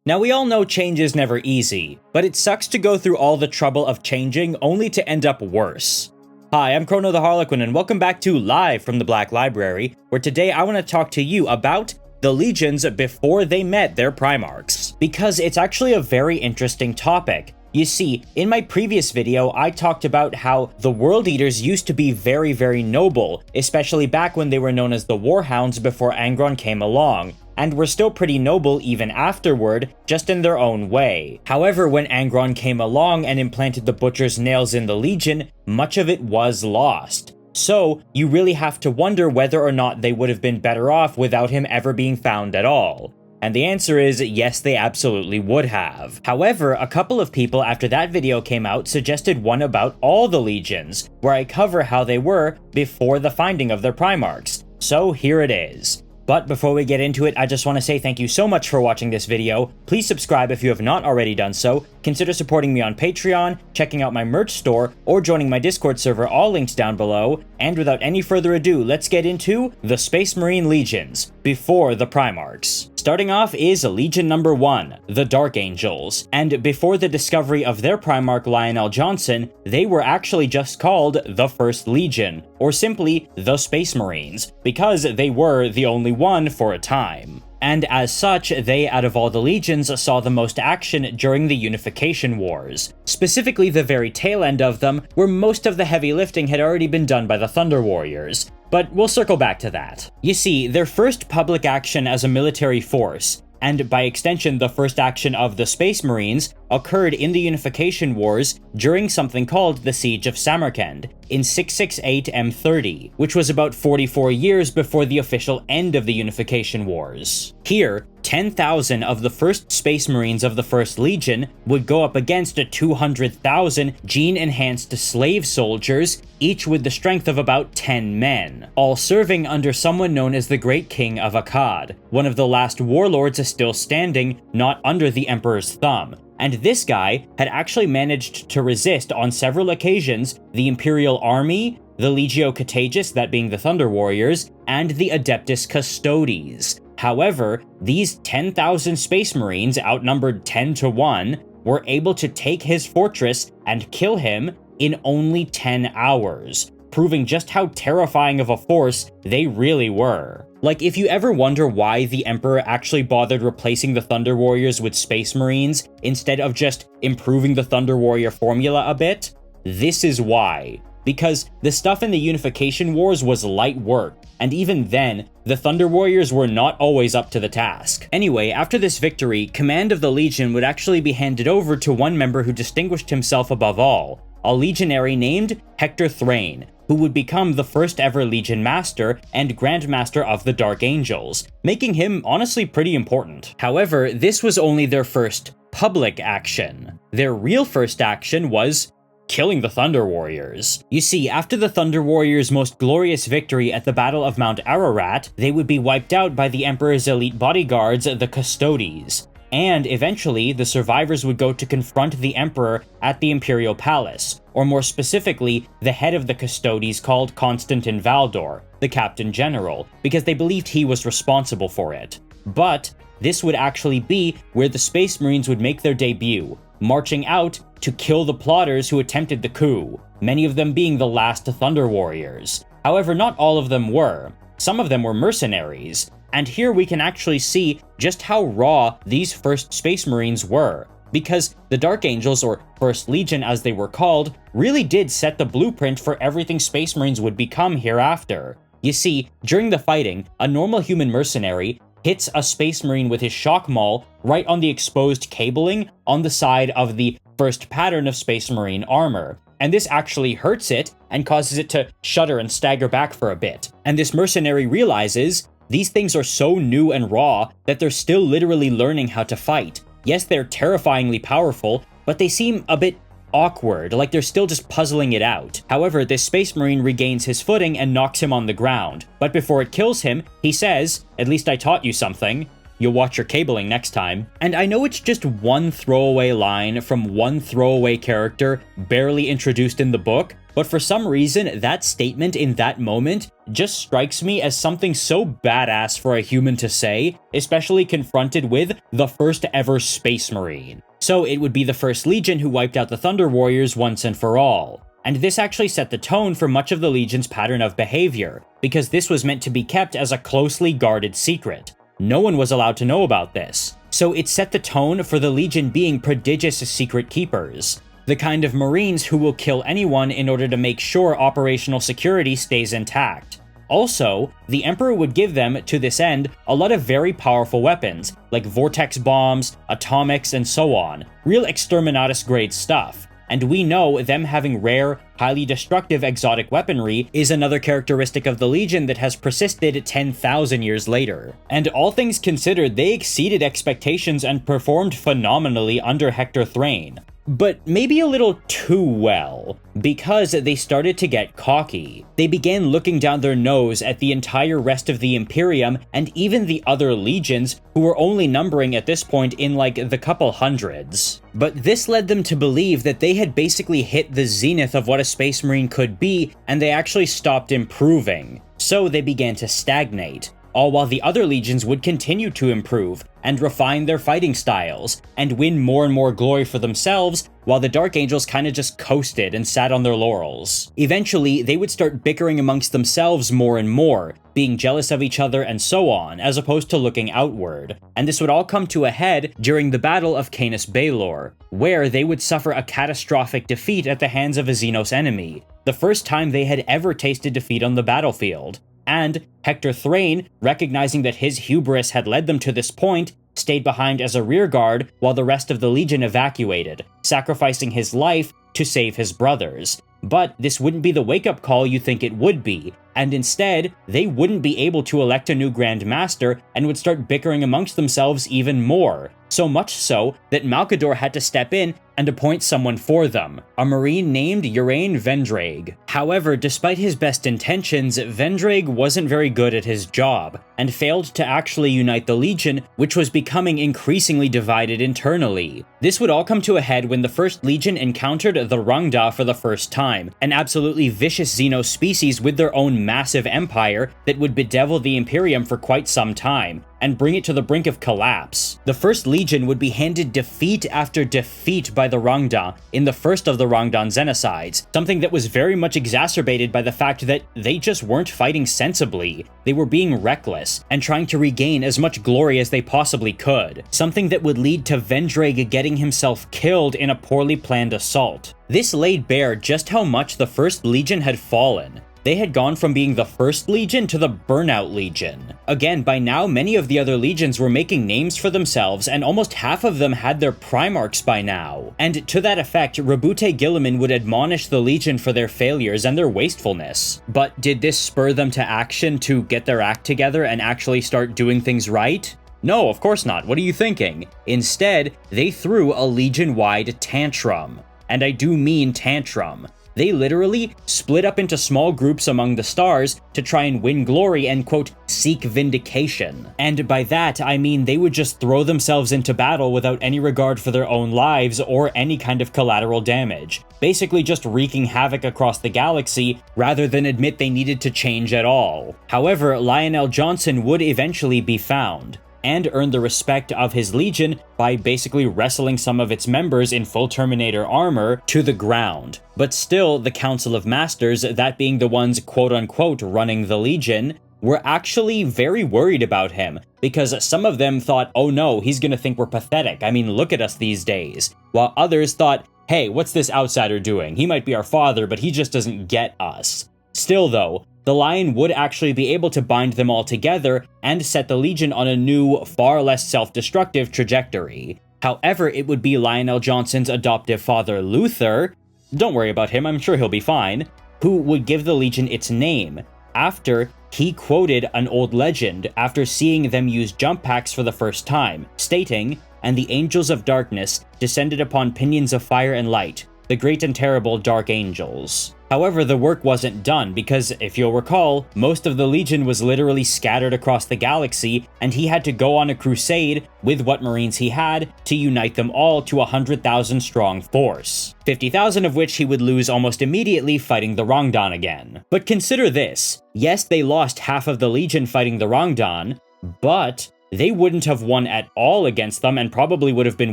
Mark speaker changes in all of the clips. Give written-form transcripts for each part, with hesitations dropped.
Speaker 1: Now we all know change is never easy, but it sucks to go through all the trouble of changing only to end up worse. Hi, I'm Chrono the Harlequin and welcome back to Live from the Black Library, where today I want to talk to you about the legions before they met their Primarchs. Because it's actually a very interesting topic. You see, in my previous video, I talked about how the World Eaters used to be very noble, especially back when they were known as the Warhounds before Angron came along, and were still pretty noble even afterward, just in their own way. However, when Angron came along and implanted the Butcher's nails in the Legion, much of it was lost. So, you really have to wonder whether or not they would have been better off without him ever being found at all. And the answer is yes, they absolutely would have. However, a couple of people after that video came out suggested one about all the legions, where I cover how they were before the finding of their Primarchs. So here it is. But before we get into it, I just want to say thank you so much for watching this video. Please subscribe if you have not already done so, consider supporting me on Patreon, checking out my merch store, or joining my Discord server, all links down below. And without any further ado, let's get into the Space Marine Legions, before the Primarchs. Starting off is Legion number 1, the Dark Angels, and before the discovery of their Primarch Lionel Johnson, they were actually just called the 1st Legion, or simply the Space Marines, because they were the only one for a time. And as such, they, out of all the legions, saw the most action during the Unification Wars. Specifically the very tail end of them, where most of the heavy lifting had already been done by the Thunder Warriors. But we'll circle back to that. You see, their first public action as a military force, and by extension the first action of the Space Marines, occurred in the Unification Wars during something called the Siege of Samarkand in 668 M30, which was about 44 years before the official end of the Unification Wars. Here, 10,000 of the first Space Marines of the 1st Legion would go up against 200,000 gene-enhanced slave soldiers, each with the strength of about 10 men, all serving under someone known as the Great King of Akkad, one of the last warlords still standing, not under the Emperor's thumb. And this guy had actually managed to resist on several occasions the Imperial Army, the Legio Contagious, that being the Thunder Warriors, and the Adeptus Custodes. However, these 10,000 Space Marines, outnumbered 10 to 1, were able to take his fortress and kill him in only 10 hours, proving just how terrifying of a force they really were. Like, if you ever wonder why the Emperor actually bothered replacing the Thunder Warriors with Space Marines instead of just improving the Thunder Warrior formula a bit, this is why. Because the stuff in the Unification Wars was light work, and even then, the Thunder Warriors were not always up to the task. Anyway, after this victory, command of the Legion would actually be handed over to one member who distinguished himself above all, a legionary named Hector Thrain, who would become the first ever Legion Master and Grand Master of the Dark Angels, making him honestly pretty important. However, this was only their first public action. Their real first action was killing the Thunder Warriors. You see, after the Thunder Warriors' most glorious victory at the Battle of Mount Ararat, they would be wiped out by the Emperor's elite bodyguards, the Custodes. And eventually, the survivors would go to confront the Emperor at the Imperial Palace, or more specifically, the head of the Custodes called Constantin Valdor, the Captain General, because they believed he was responsible for it. But this would actually be where the Space Marines would make their debut, marching out to kill the plotters who attempted the coup, many of them being the last Thunder Warriors. However, not all of them were. Some of them were mercenaries, and here we can actually see just how raw these first Space Marines were, because the Dark Angels, or 1st Legion as they were called, really did set the blueprint for everything Space Marines would become hereafter. You see, during the fighting, a normal human mercenary hits a Space Marine with his shock maul right on the exposed cabling on the side of the first pattern of Space Marine armor. And this actually hurts it and causes it to shudder and stagger back for a bit. And this mercenary realizes these things are so new and raw that they're still literally learning how to fight. Yes, they're terrifyingly powerful, but they seem a bit awkward, like they're still just puzzling it out. However, this Space Marine regains his footing and knocks him on the ground. But before it kills him, he says, "At least I taught you something. You'll watch your cabling next time." And I know it's just one throwaway line from one throwaway character barely introduced in the book, but for some reason, that statement in that moment just strikes me as something so badass for a human to say, especially confronted with the first ever Space Marine. So it would be the First Legion who wiped out the Thunder Warriors once and for all. And this actually set the tone for much of the Legion's pattern of behavior, because this was meant to be kept as a closely guarded secret. No one was allowed to know about this. So it set the tone for the Legion being prodigious secret keepers. The kind of Marines who will kill anyone in order to make sure operational security stays intact. Also, the Emperor would give them, to this end, a lot of very powerful weapons, like vortex bombs, atomics, and so on. Real exterminatus grade stuff. And we know them having rare, highly destructive exotic weaponry is another characteristic of the Legion that has persisted 10,000 years later. And all things considered, they exceeded expectations and performed phenomenally under Hector Thrain. But maybe a little too well, because they started to get cocky. They began looking down their nose at the entire rest of the Imperium and even the other legions, who were only numbering at this point in like the couple hundreds. But this led them to believe that they had basically hit the zenith of what a Space Marine could be, and they actually stopped improving. So they began to stagnate. All while the other legions would continue to improve and refine their fighting styles and win more and more glory for themselves, while the Dark Angels kinda just coasted and sat on their laurels. Eventually, they would start bickering amongst themselves more and more, being jealous of each other and so on, as opposed to looking outward. And this would all come to a head during the Battle of Canis Baelor, where they would suffer a catastrophic defeat at the hands of a Xenos enemy, the first time they had ever tasted defeat on the battlefield. And Hector Thrain, recognizing that his hubris had led them to this point, stayed behind as a rearguard while the rest of the Legion evacuated, sacrificing his life to save his brothers. But this wouldn't be the wake-up call you think it would be, and instead, they wouldn't be able to elect a new Grand Master and would start bickering amongst themselves even more. So much so that Malcador had to step in and appoint someone for them, a Marine named Urain Vendraig. However, despite his best intentions, Vendraig wasn't very good at his job, and failed to actually unite the Legion, which was becoming increasingly divided internally. This would all come to a head when the First Legion encountered the Rungda for the first time, an absolutely vicious Xenos species with their own massive empire that would bedevil the Imperium for quite some time, and bring it to the brink of collapse. The First Legion would be handed defeat after defeat by the Rungda in the first of the Rongdan genocides, something that was very much exacerbated by the fact that they just weren't fighting sensibly. They were being reckless, and trying to regain as much glory as they possibly could, something that would lead to Vendraig getting himself killed in a poorly planned assault. This laid bare just how much the First Legion had fallen. They had gone from being the First Legion to the Burnout Legion. Again, by now, many of the other legions were making names for themselves, and almost half of them had their Primarchs by now. And to that effect, Rabute Gilliman would admonish the Legion for their failures and their wastefulness. But did this spur them to action to get their act together and actually start doing things right? No, of course not. What are you thinking? Instead, they threw a Legion-wide tantrum. And I do mean tantrum. They literally split up into small groups among the stars to try and win glory and, quote, seek vindication. And by that, I mean they would just throw themselves into battle without any regard for their own lives or any kind of collateral damage, basically just wreaking havoc across the galaxy rather than admit they needed to change at all. However, Lionel Johnson would eventually be found, and earned the respect of his Legion by basically wrestling some of its members in full Terminator armor to the ground. But still, the Council of Masters, that being the ones quote-unquote running the Legion, were actually very worried about him, because some of them thought, oh no, he's gonna think we're pathetic, I mean look at us these days, while others thought, hey, what's this outsider doing? He might be our father, but he just doesn't get us. Still though, the Lion would actually be able to bind them all together and set the Legion on a new, far less self-destructive trajectory. However, it would be Lionel Johnson's adoptive father, Luther, don't worry about him, I'm sure he'll be fine, who would give the Legion its name, after he quoted an old legend after seeing them use jump packs for the first time, stating, "And the angels of darkness descended upon pinions of fire and light, the great and terrible Dark Angels. However, the work wasn't done because, if you'll recall, most of the Legion was literally scattered across the galaxy, and he had to go on a crusade with what Marines he had to unite them all to a 100,000 strong force, 50,000 of which he would lose almost immediately fighting the Rongdan again. But consider this, yes, they lost half of the Legion fighting the Rongdan, but they wouldn't have won at all against them and probably would have been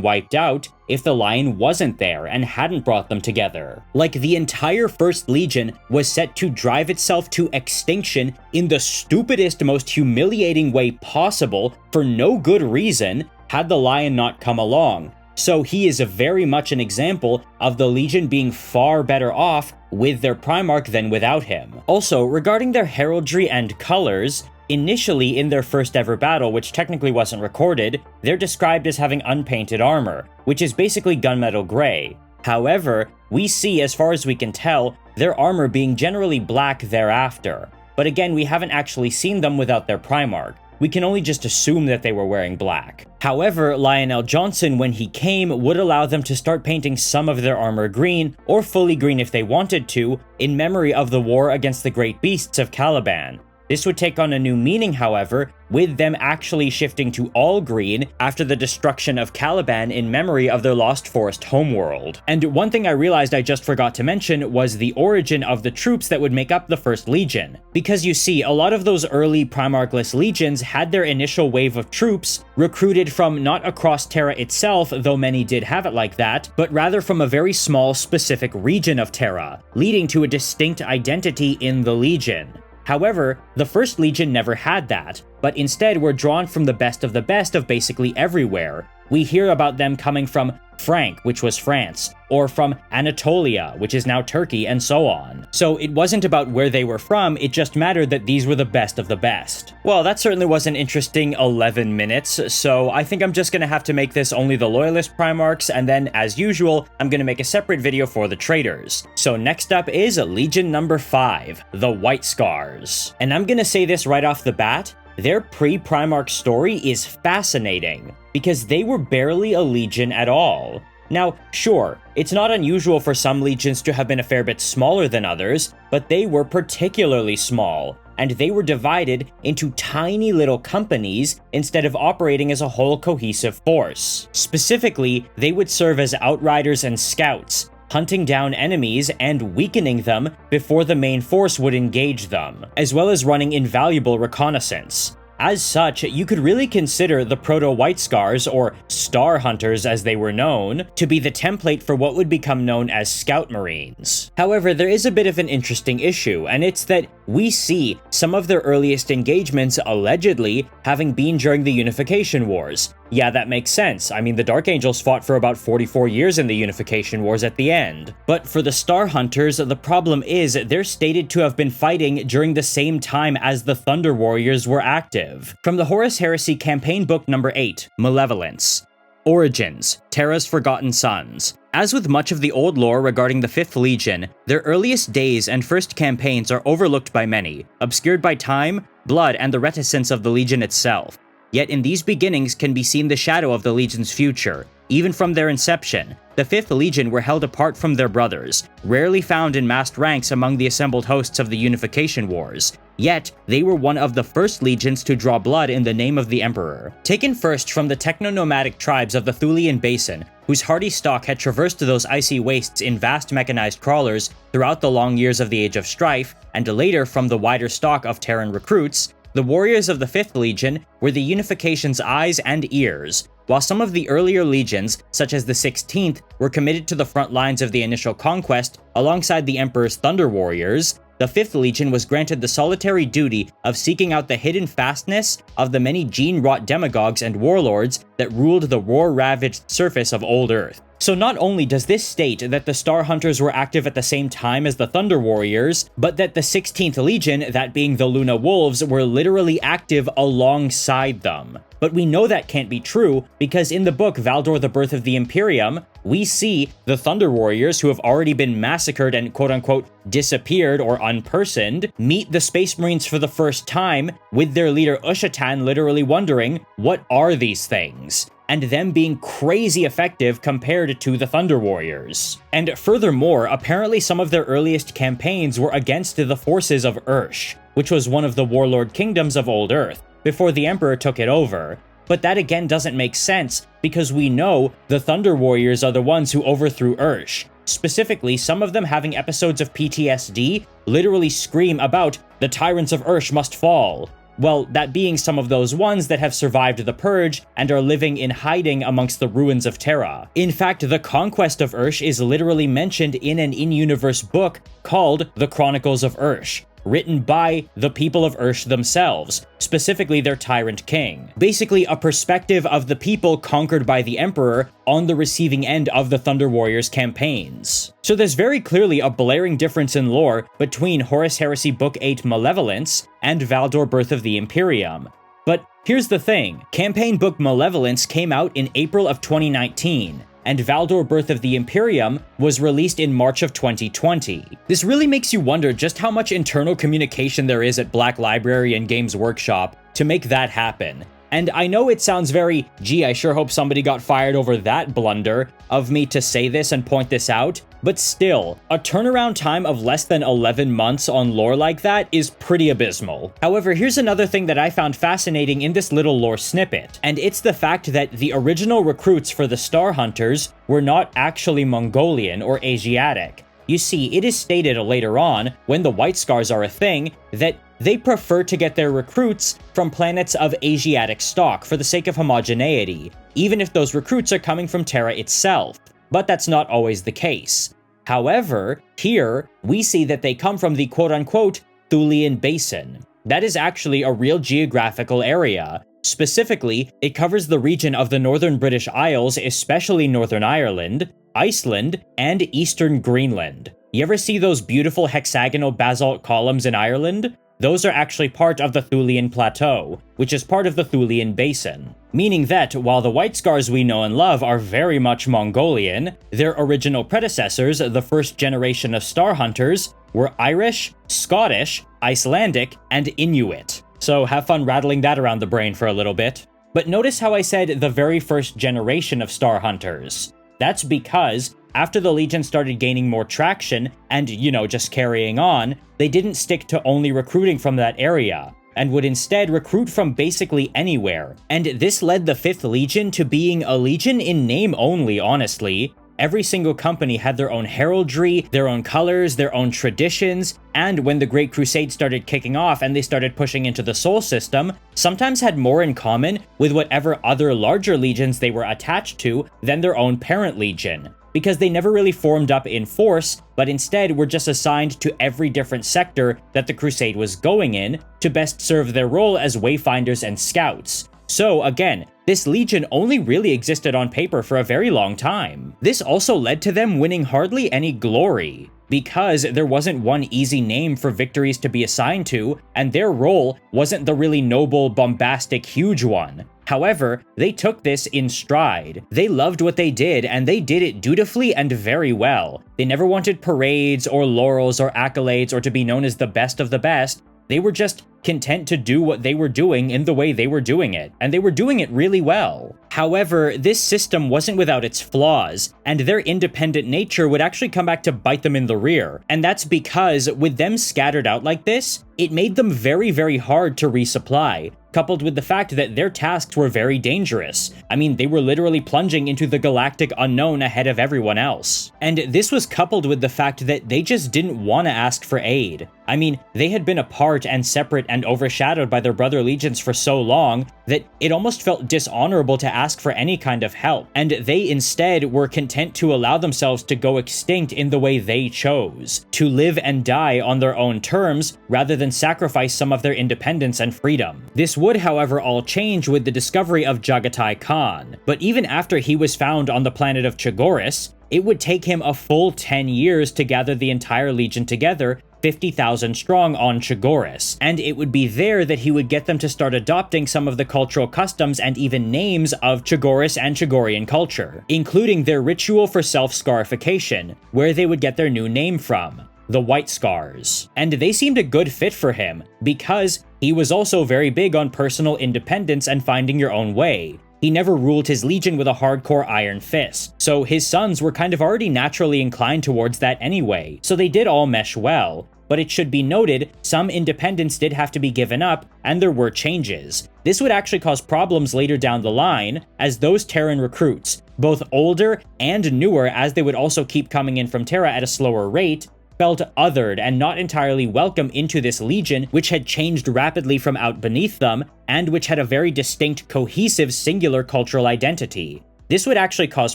Speaker 1: wiped out if the Lion wasn't there and hadn't brought them together. Like, the entire First Legion was set to drive itself to extinction in the stupidest, most humiliating way possible for no good reason had the Lion not come along. So he is very much an example of the Legion being far better off with their Primarch than without him. Also, regarding their heraldry and colors, initially, in their first ever battle, which technically wasn't recorded, they're described as having unpainted armor, which is basically gunmetal gray. However, we see, as far as we can tell, their armor being generally black thereafter. But again, we haven't actually seen them without their Primarch. We can only just assume that they were wearing black. However, Lionel Johnson, when he came, would allow them to start painting some of their armor green, or fully green if they wanted to, in memory of the war against the great beasts of Caliban. This would take on a new meaning, however, with them actually shifting to all green after the destruction of Caliban in memory of their Lost Forest homeworld. And one thing I realized I just forgot to mention was the origin of the troops that would make up the First Legion. Because you see, a lot of those early Primarchless legions had their initial wave of troops recruited from not across Terra itself, though many did have it like that, but rather from a very small specific region of Terra, leading to a distinct identity in the Legion. However, the First Legion never had that, but instead were drawn from the best of basically everywhere. We hear about them coming from Frank, which was France, or from Anatolia, which is now Turkey, and so on. So it wasn't about where they were from, it just mattered that these were the best of the best. Well, that certainly was an interesting 11 minutes, so I think I'm just gonna have to make this only the Loyalist Primarchs, and then, as usual, I'm gonna make a separate video for the traitors. So next up is Legion number 5, the White Scars. And I'm gonna say this right off the bat, their pre-Primarch story is fascinating, because they were barely a legion at all. Now, sure, it's not unusual for some legions to have been a fair bit smaller than others, but they were particularly small, and they were divided into tiny little companies instead of operating as a whole cohesive force. Specifically, they would serve as outriders and scouts, hunting down enemies and weakening them before the main force would engage them, as well as running invaluable reconnaissance. As such, you could really consider the Proto-White Scars, or Star Hunters as they were known, to be the template for what would become known as Scout Marines. However, there is a bit of an interesting issue, and it's that we see some of their earliest engagements allegedly having been during the Unification Wars. Yeah, that makes sense. I mean, the Dark Angels fought for about 44 years in the Unification Wars at the end. But for the Star Hunters, the problem is they're stated to have been fighting during the same time as the Thunder Warriors were active. From the Horus Heresy Campaign Book number 8, Malevolence. Origins, Terra's Forgotten Sons. As with much of the old lore regarding the 5th Legion, their earliest days and first campaigns are overlooked by many, obscured by time, blood, and the reticence of the Legion itself. Yet in these beginnings can be seen the shadow of the Legion's future. Even from their inception, the 5th Legion were held apart from their brothers, rarely found in massed ranks among the assembled hosts of the Unification Wars. Yet, they were one of the first legions to draw blood in the name of the Emperor. Taken first from the techno-nomadic tribes of the Thulian Basin, whose hardy stock had traversed those icy wastes in vast mechanized crawlers throughout the long years of the Age of Strife, and later from the wider stock of Terran recruits, the warriors of the 5th Legion were the Unification's eyes and ears. While some of the earlier legions, such as the 16th, were committed to the front lines of the initial conquest alongside the Emperor's Thunder Warriors, the 5th Legion was granted the solitary duty of seeking out the hidden fastness of the many gene-wrought demagogues and warlords that ruled the war-ravaged surface of Old Earth. So not only does this state that the Star Hunters were active at the same time as the Thunder Warriors, but that the 16th Legion, that being the Luna Wolves, were literally active alongside them. But we know that can't be true, because in the book Valdor the Birth of the Imperium, we see the Thunder Warriors, who have already been massacred and quote-unquote disappeared or unpersoned, meet the Space Marines for the first time, with their leader Ushatan literally wondering, what are these things? and them being crazy effective compared to the Thunder Warriors. And furthermore, apparently some of their earliest campaigns were against the forces of Ursh, which was one of the warlord kingdoms of Old Earth, before the Emperor took it over. But that again doesn't make sense, because we know the Thunder Warriors are the ones who overthrew Ursh. Specifically, some of them having episodes of PTSD literally scream about the tyrants of Ursh must fall. Well, that being some of those ones that have survived the Purge and are living in hiding amongst the ruins of Terra. In fact, the conquest of Ursh is literally mentioned in an in-universe book called The Chronicles of Ursh, written by the people of Ursh themselves, specifically their tyrant king. Basically, a perspective of the people conquered by the Emperor on the receiving end of the Thunder Warriors campaigns. So there's very clearly a blaring difference in lore between Horus Heresy Book 8 Malevolence and Valdor Birth of the Imperium. But here's the thing, Campaign Book Malevolence came out in April of 2019, and Valdor Birth of the Imperium was released in March of 2020. This really makes you wonder just how much internal communication there is at Black Library and Games Workshop to make that happen. And I know it sounds very, gee, I sure hope somebody got fired over that blunder of me to say this and point this out, but still, a turnaround time of less than 11 months on lore like that is pretty abysmal. However, here's another thing that I found fascinating in this little lore snippet, and it's the fact that the original recruits for the Star Hunters were not actually Mongolian or Asiatic. You see, it is stated later on, when the White Scars are a thing, that they prefer to get their recruits from planets of Asiatic stock for the sake of homogeneity, even if those recruits are coming from Terra itself. But that's not always the case. However, here, we see that they come from the quote-unquote Thulian Basin. That is actually a real geographical area. Specifically, it covers the region of the Northern British Isles, especially Northern Ireland, Iceland, and Eastern Greenland. You ever see those beautiful hexagonal basalt columns in Ireland? Those are actually part of the Thulian Plateau, which is part of the Thulian Basin. Meaning that, while the White Scars we know and love are very much Mongolian, their original predecessors, the first generation of Star Hunters, were Irish, Scottish, Icelandic, and Inuit. So have fun rattling that around the brain for a little bit. But notice how I said the very first generation of Star Hunters. That's because, after the Legion started gaining more traction and, just carrying on, they didn't stick to only recruiting from that area, and would instead recruit from basically anywhere. And this led the 5th Legion to being a legion in name only, honestly. Every single company had their own heraldry, their own colors, their own traditions, and when the Great Crusade started kicking off and they started pushing into the Sol system, sometimes had more in common with whatever other larger legions they were attached to than their own parent legion, because they never really formed up in force, but instead were just assigned to every different sector that the Crusade was going in to best serve their role as wayfinders and scouts. So again, this legion only really existed on paper for a very long time. This also led to them winning hardly any glory, because there wasn't one easy name for victories to be assigned to, and their role wasn't the really noble, bombastic, huge one. However, they took this in stride. They loved what they did, and they did it dutifully and very well. They never wanted parades or laurels or accolades or to be known as the best of the best. They were just content to do what they were doing in the way they were doing it, and they were doing it really well. However, this system wasn't without its flaws, and their independent nature would actually come back to bite them in the rear. And that's because, with them scattered out like this, it made them very, very hard to resupply, coupled with the fact that their tasks were very dangerous. I mean, they were literally plunging into the galactic unknown ahead of everyone else. And this was coupled with the fact that they just didn't want to ask for aid. I mean, they had been apart and separate and overshadowed by their brother legions for so long that it almost felt dishonorable to ask for any kind of help, and they instead were content to allow themselves to go extinct in the way they chose, to live and die on their own terms rather than sacrifice some of their independence and freedom. This would, however, all change with the discovery of Jagatai Khan, but even after he was found on the planet of Chagoris, it would take him a full 10 years to gather the entire Legion together, 50,000 strong on Chagoris, and it would be there that he would get them to start adopting some of the cultural customs and even names of Chagoris and Chagorian culture, including their ritual for self-scarification, where they would get their new name from, the White Scars. And they seemed a good fit for him, because he was also very big on personal independence and finding your own way. He never ruled his legion with a hardcore iron fist, so his sons were kind of already naturally inclined towards that anyway, so they did all mesh well. But it should be noted, some independence did have to be given up, and there were changes. This would actually cause problems later down the line, as those Terran recruits, both older and newer as they would also keep coming in from Terra at a slower rate, felt othered and not entirely welcome into this legion, which had changed rapidly from out beneath them, and which had a very distinct, cohesive, singular cultural identity. This would actually cause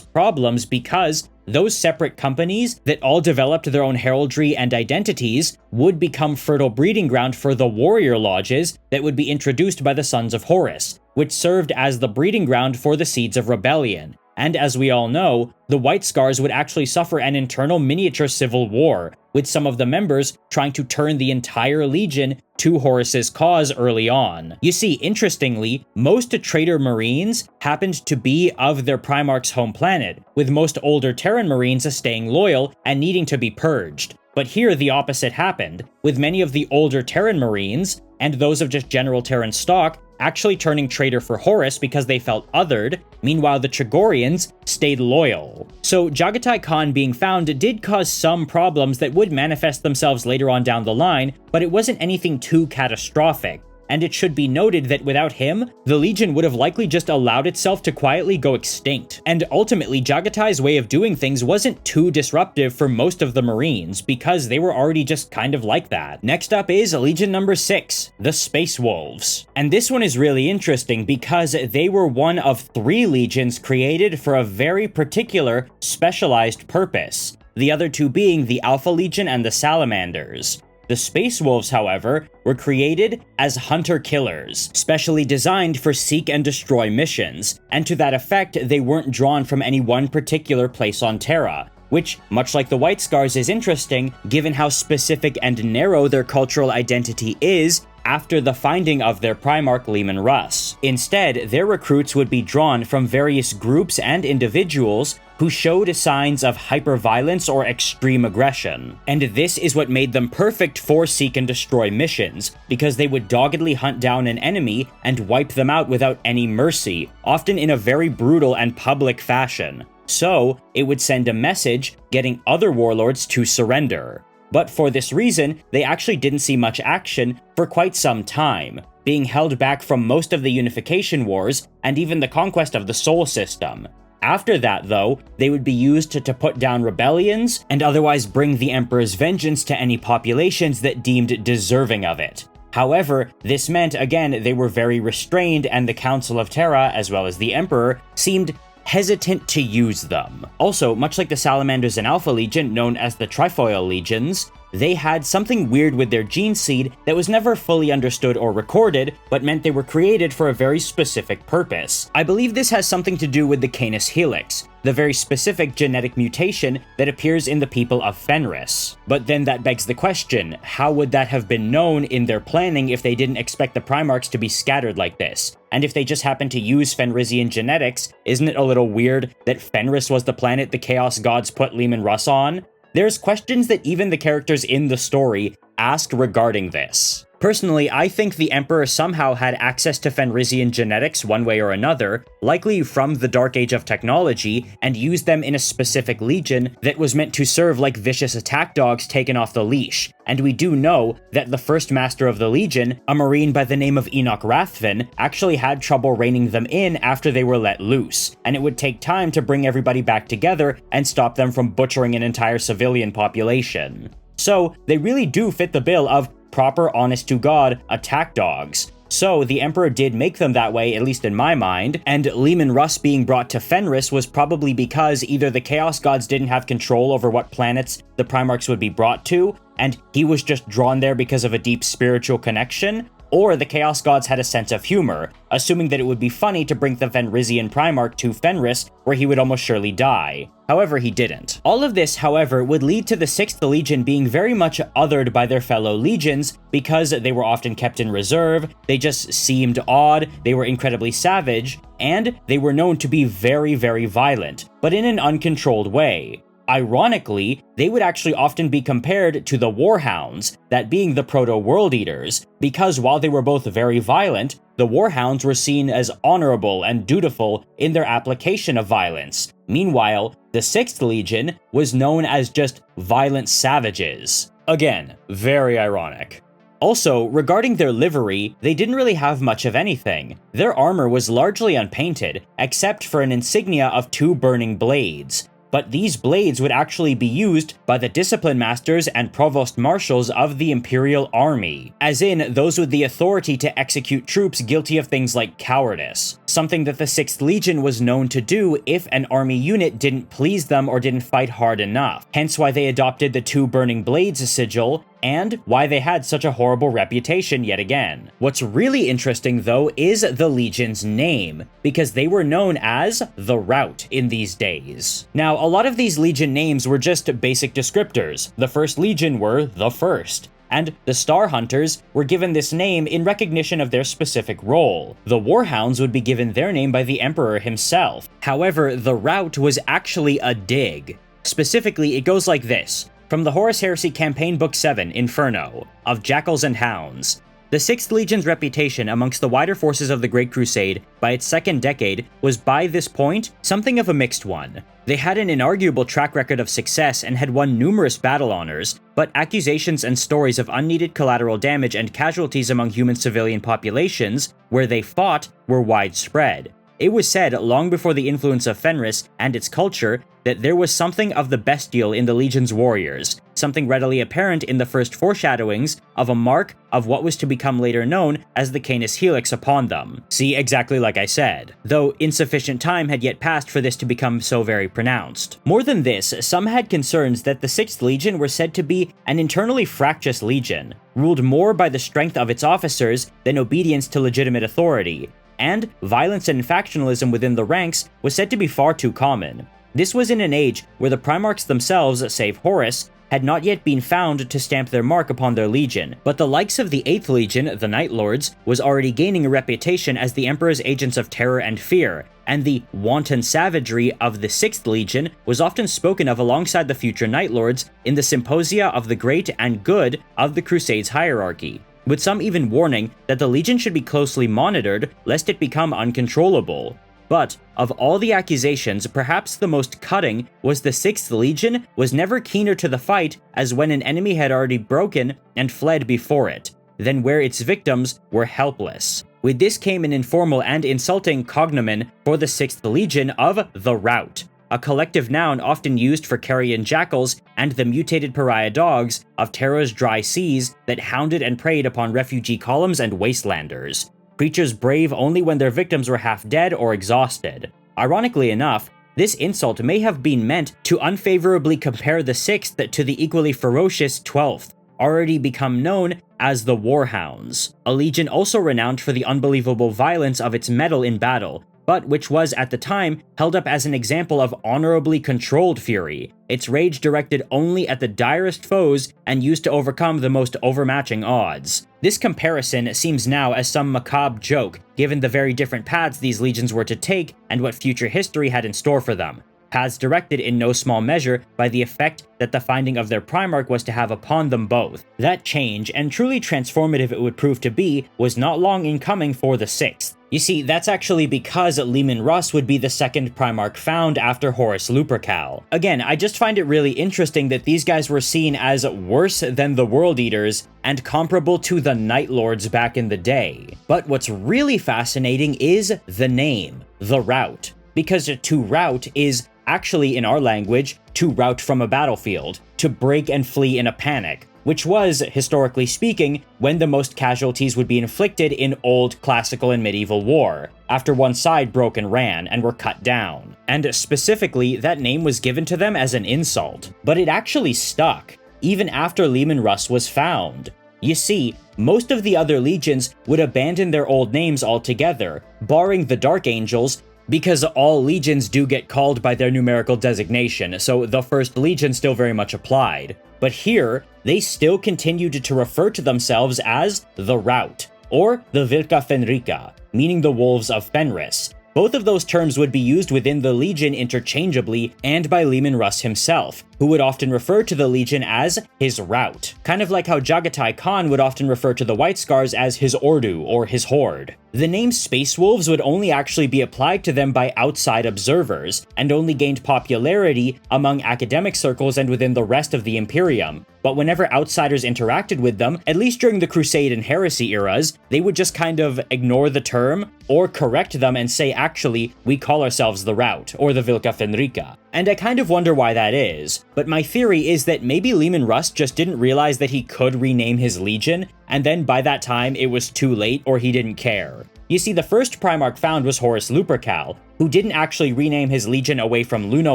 Speaker 1: problems because those separate companies that all developed their own heraldry and identities would become fertile breeding ground for the warrior lodges that would be introduced by the Sons of Horus, which served as the breeding ground for the seeds of rebellion. And as we all know, the White Scars would actually suffer an internal miniature civil war, with some of the members trying to turn the entire Legion to Horus's cause early on. You see, interestingly, most traitor Marines happened to be of their Primarch's home planet, with most older Terran Marines staying loyal and needing to be purged. But here the opposite happened, with many of the older Terran Marines, and those of just general Terran stock, actually turning traitor for Horus because they felt othered. Meanwhile, the Chagorians stayed loyal. So Jagatai Khan being found did cause some problems that would manifest themselves later on down the line, but it wasn't anything too catastrophic. And it should be noted that without him, the Legion would have likely just allowed itself to quietly go extinct. And ultimately, Jagatai's way of doing things wasn't too disruptive for most of the Marines, because they were already just kind of like that. Next up is Legion number 6, the Space Wolves. And this one is really interesting because they were one of 3 legions created for a very particular, specialized purpose. The other 2 being the Alpha Legion and the Salamanders. The Space Wolves, however, were created as hunter-killers, specially designed for seek and destroy missions, and to that effect, they weren't drawn from any one particular place on Terra, which, much like the White Scars, is interesting given how specific and narrow their cultural identity is after the finding of their Primarch Leman Russ. Instead, their recruits would be drawn from various groups and individuals who showed signs of hyperviolence or extreme aggression. And this is what made them perfect for seek and destroy missions, because they would doggedly hunt down an enemy and wipe them out without any mercy, often in a very brutal and public fashion. So, it would send a message getting other warlords to surrender. But for this reason, they actually didn't see much action for quite some time, being held back from most of the Unification Wars and even the conquest of the Sol System. After that, though, they would be used to put down rebellions and otherwise bring the Emperor's vengeance to any populations that deemed deserving of it. However, this meant, again, they were very restrained, and the Council of Terra, as well as the Emperor, seemed hesitant to use them. Also, much like the Salamanders and Alpha Legion, known as the Trifoil Legions, they had something weird with their gene seed that was never fully understood or recorded, but meant they were created for a very specific purpose. I believe this has something to do with the Canis Helix, the very specific genetic mutation that appears in the people of Fenris. But then that begs the question, how would that have been known in their planning if they didn't expect the Primarchs to be scattered like this? And if they just happened to use Fenrisian genetics, isn't it a little weird that Fenris was the planet the Chaos Gods put Leman Russ on? There's questions that even the characters in the story asked regarding this. Personally, I think the Emperor somehow had access to Fenrisian genetics one way or another, likely from the Dark Age of technology, and used them in a specific legion that was meant to serve like vicious attack dogs taken off the leash. And we do know that the first master of the Legion, a Marine by the name of Enoch Rathvin, actually had trouble reining them in after they were let loose, and it would take time to bring everybody back together and stop them from butchering an entire civilian population. So, they really do fit the bill of proper, honest-to-God attack dogs. So, the Emperor did make them that way, at least in my mind, and Leman Russ being brought to Fenris was probably because either the Chaos Gods didn't have control over what planets the Primarchs would be brought to, and he was just drawn there because of a deep spiritual connection, or the Chaos Gods had a sense of humor, assuming that it would be funny to bring the Fenrisian Primarch to Fenris, where he would almost surely die. However, he didn't. All of this, however, would lead to the 6th Legion being very much othered by their fellow legions because they were often kept in reserve, they just seemed odd, they were incredibly savage, and they were known to be very, very violent, but in an uncontrolled way. Ironically, they would actually often be compared to the Warhounds, that being the Proto-World Eaters, because while they were both very violent, the the Warhounds were seen as honorable and dutiful in their application of violence. Meanwhile, the 6th Legion was known as just violent savages. Again, very ironic. Also, regarding their livery, they didn't really have much of anything. Their armor was largely unpainted, except for an insignia of 2 burning blades. But these blades would actually be used by the discipline masters and provost marshals of the Imperial Army, as in those with the authority to execute troops guilty of things like cowardice, something that the 6th Legion was known to do if an army unit didn't please them or didn't fight hard enough, hence why they adopted the 2 burning blades sigil, and why they had such a horrible reputation yet again. What's really interesting though is the Legion's name, because they were known as the Rout in these days. Now, a lot of these Legion names were just basic descriptors. The 1st Legion were the First, and the Star Hunters were given this name in recognition of their specific role. The Warhounds would be given their name by the Emperor himself. However, the Rout was actually a dig. Specifically, it goes like this. From the Horus Heresy Campaign Book 7, Inferno, of Jackals and Hounds. The 6th Legion's reputation amongst the wider forces of the Great Crusade by its 2nd decade was by this point something of a mixed one. They had an inarguable track record of success and had won numerous battle honors, but accusations and stories of unneeded collateral damage and casualties among human civilian populations where they fought were widespread. It was said long before the influence of Fenris and its culture that there was something of the bestial in the Legion's warriors, something readily apparent in the first foreshadowings of a mark of what was to become later known as the Canis Helix upon them. See, exactly like I said, though insufficient time had yet passed for this to become so very pronounced. More than this, some had concerns that the 6th Legion were said to be an internally fractious legion, ruled more by the strength of its officers than obedience to legitimate authority, and violence and factionalism within the ranks was said to be far too common. This was in an age where the Primarchs themselves, save Horus, had not yet been found to stamp their mark upon their legion, but the likes of the 8th Legion, the Night Lords, was already gaining a reputation as the Emperor's agents of terror and fear, and the wanton savagery of the 6th Legion was often spoken of alongside the future Night Lords in the symposia of the great and good of the Crusades hierarchy, with some even warning that the Legion should be closely monitored lest it become uncontrollable. But, of all the accusations, perhaps the most cutting was the 6th Legion was never keener to the fight as when an enemy had already broken and fled before it, than where its victims were helpless. With this came an informal and insulting cognomen for the 6th Legion of the Rout, a collective noun often used for carrion jackals and the mutated pariah dogs of Terra's dry seas that hounded and preyed upon refugee columns and wastelanders. Creatures brave only when their victims were half dead or exhausted. Ironically enough, this insult may have been meant to unfavorably compare the 6th to the equally ferocious 12th, already become known as the Warhounds, a legion also renowned for the unbelievable violence of its mettle in battle, but which was at the time held up as an example of honorably controlled fury, its rage directed only at the direst foes and used to overcome the most overmatching odds. This comparison seems now as some macabre joke, given the very different paths these legions were to take and what future history had in store for them, paths directed in no small measure by the effect that the finding of their Primarch was to have upon them both. That change, and truly transformative it would prove to be, was not long in coming for the 6th. You see, that's actually because Leman Russ would be the 2nd Primarch found after Horus Lupercal. Again, I just find it really interesting that these guys were seen as worse than the World Eaters and comparable to the Night Lords back in the day. But what's really fascinating is the name, the Rout, because to rout is actually, in our language, to rout from a battlefield, to break and flee in a panic, which was, historically speaking, when the most casualties would be inflicted in old classical and medieval war, after one side broke and ran and were cut down. And specifically, that name was given to them as an insult, but it actually stuck, even after Leman Russ was found. You see, most of the other legions would abandon their old names altogether, barring the Dark Angels, because all legions do get called by their numerical designation, so the 1st Legion still very much applied. But here, they still continued to refer to themselves as the Rout, or the Vilka Fenrica, meaning the Wolves of Fenris, Both of those terms would be used within the Legion interchangeably and by Leman Russ himself, who would often refer to the Legion as his Rout, kind of like how Jagatai Khan would often refer to the White Scars as his Ordu or his Horde. The name Space Wolves would only actually be applied to them by outside observers, and only gained popularity among academic circles and within the rest of the Imperium. But whenever outsiders interacted with them, at least during the Crusade and Heresy eras, they would just kind of ignore the term, or correct them and say, actually, we call ourselves the Rout, or the Vilca Fenrica. And I kind of wonder why that is, but my theory is that maybe Leman Russ just didn't realize that he could rename his Legion, and then by that time it was too late or he didn't care. You see, the first Primarch found was Horus Lupercal, who didn't actually rename his Legion away from Luna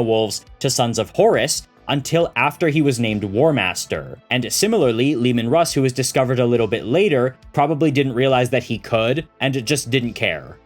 Speaker 1: Wolves to Sons of Horus until after he was named War Master. And similarly, Leman Russ, who was discovered a little bit later, probably didn't realize that he could, and just didn't care.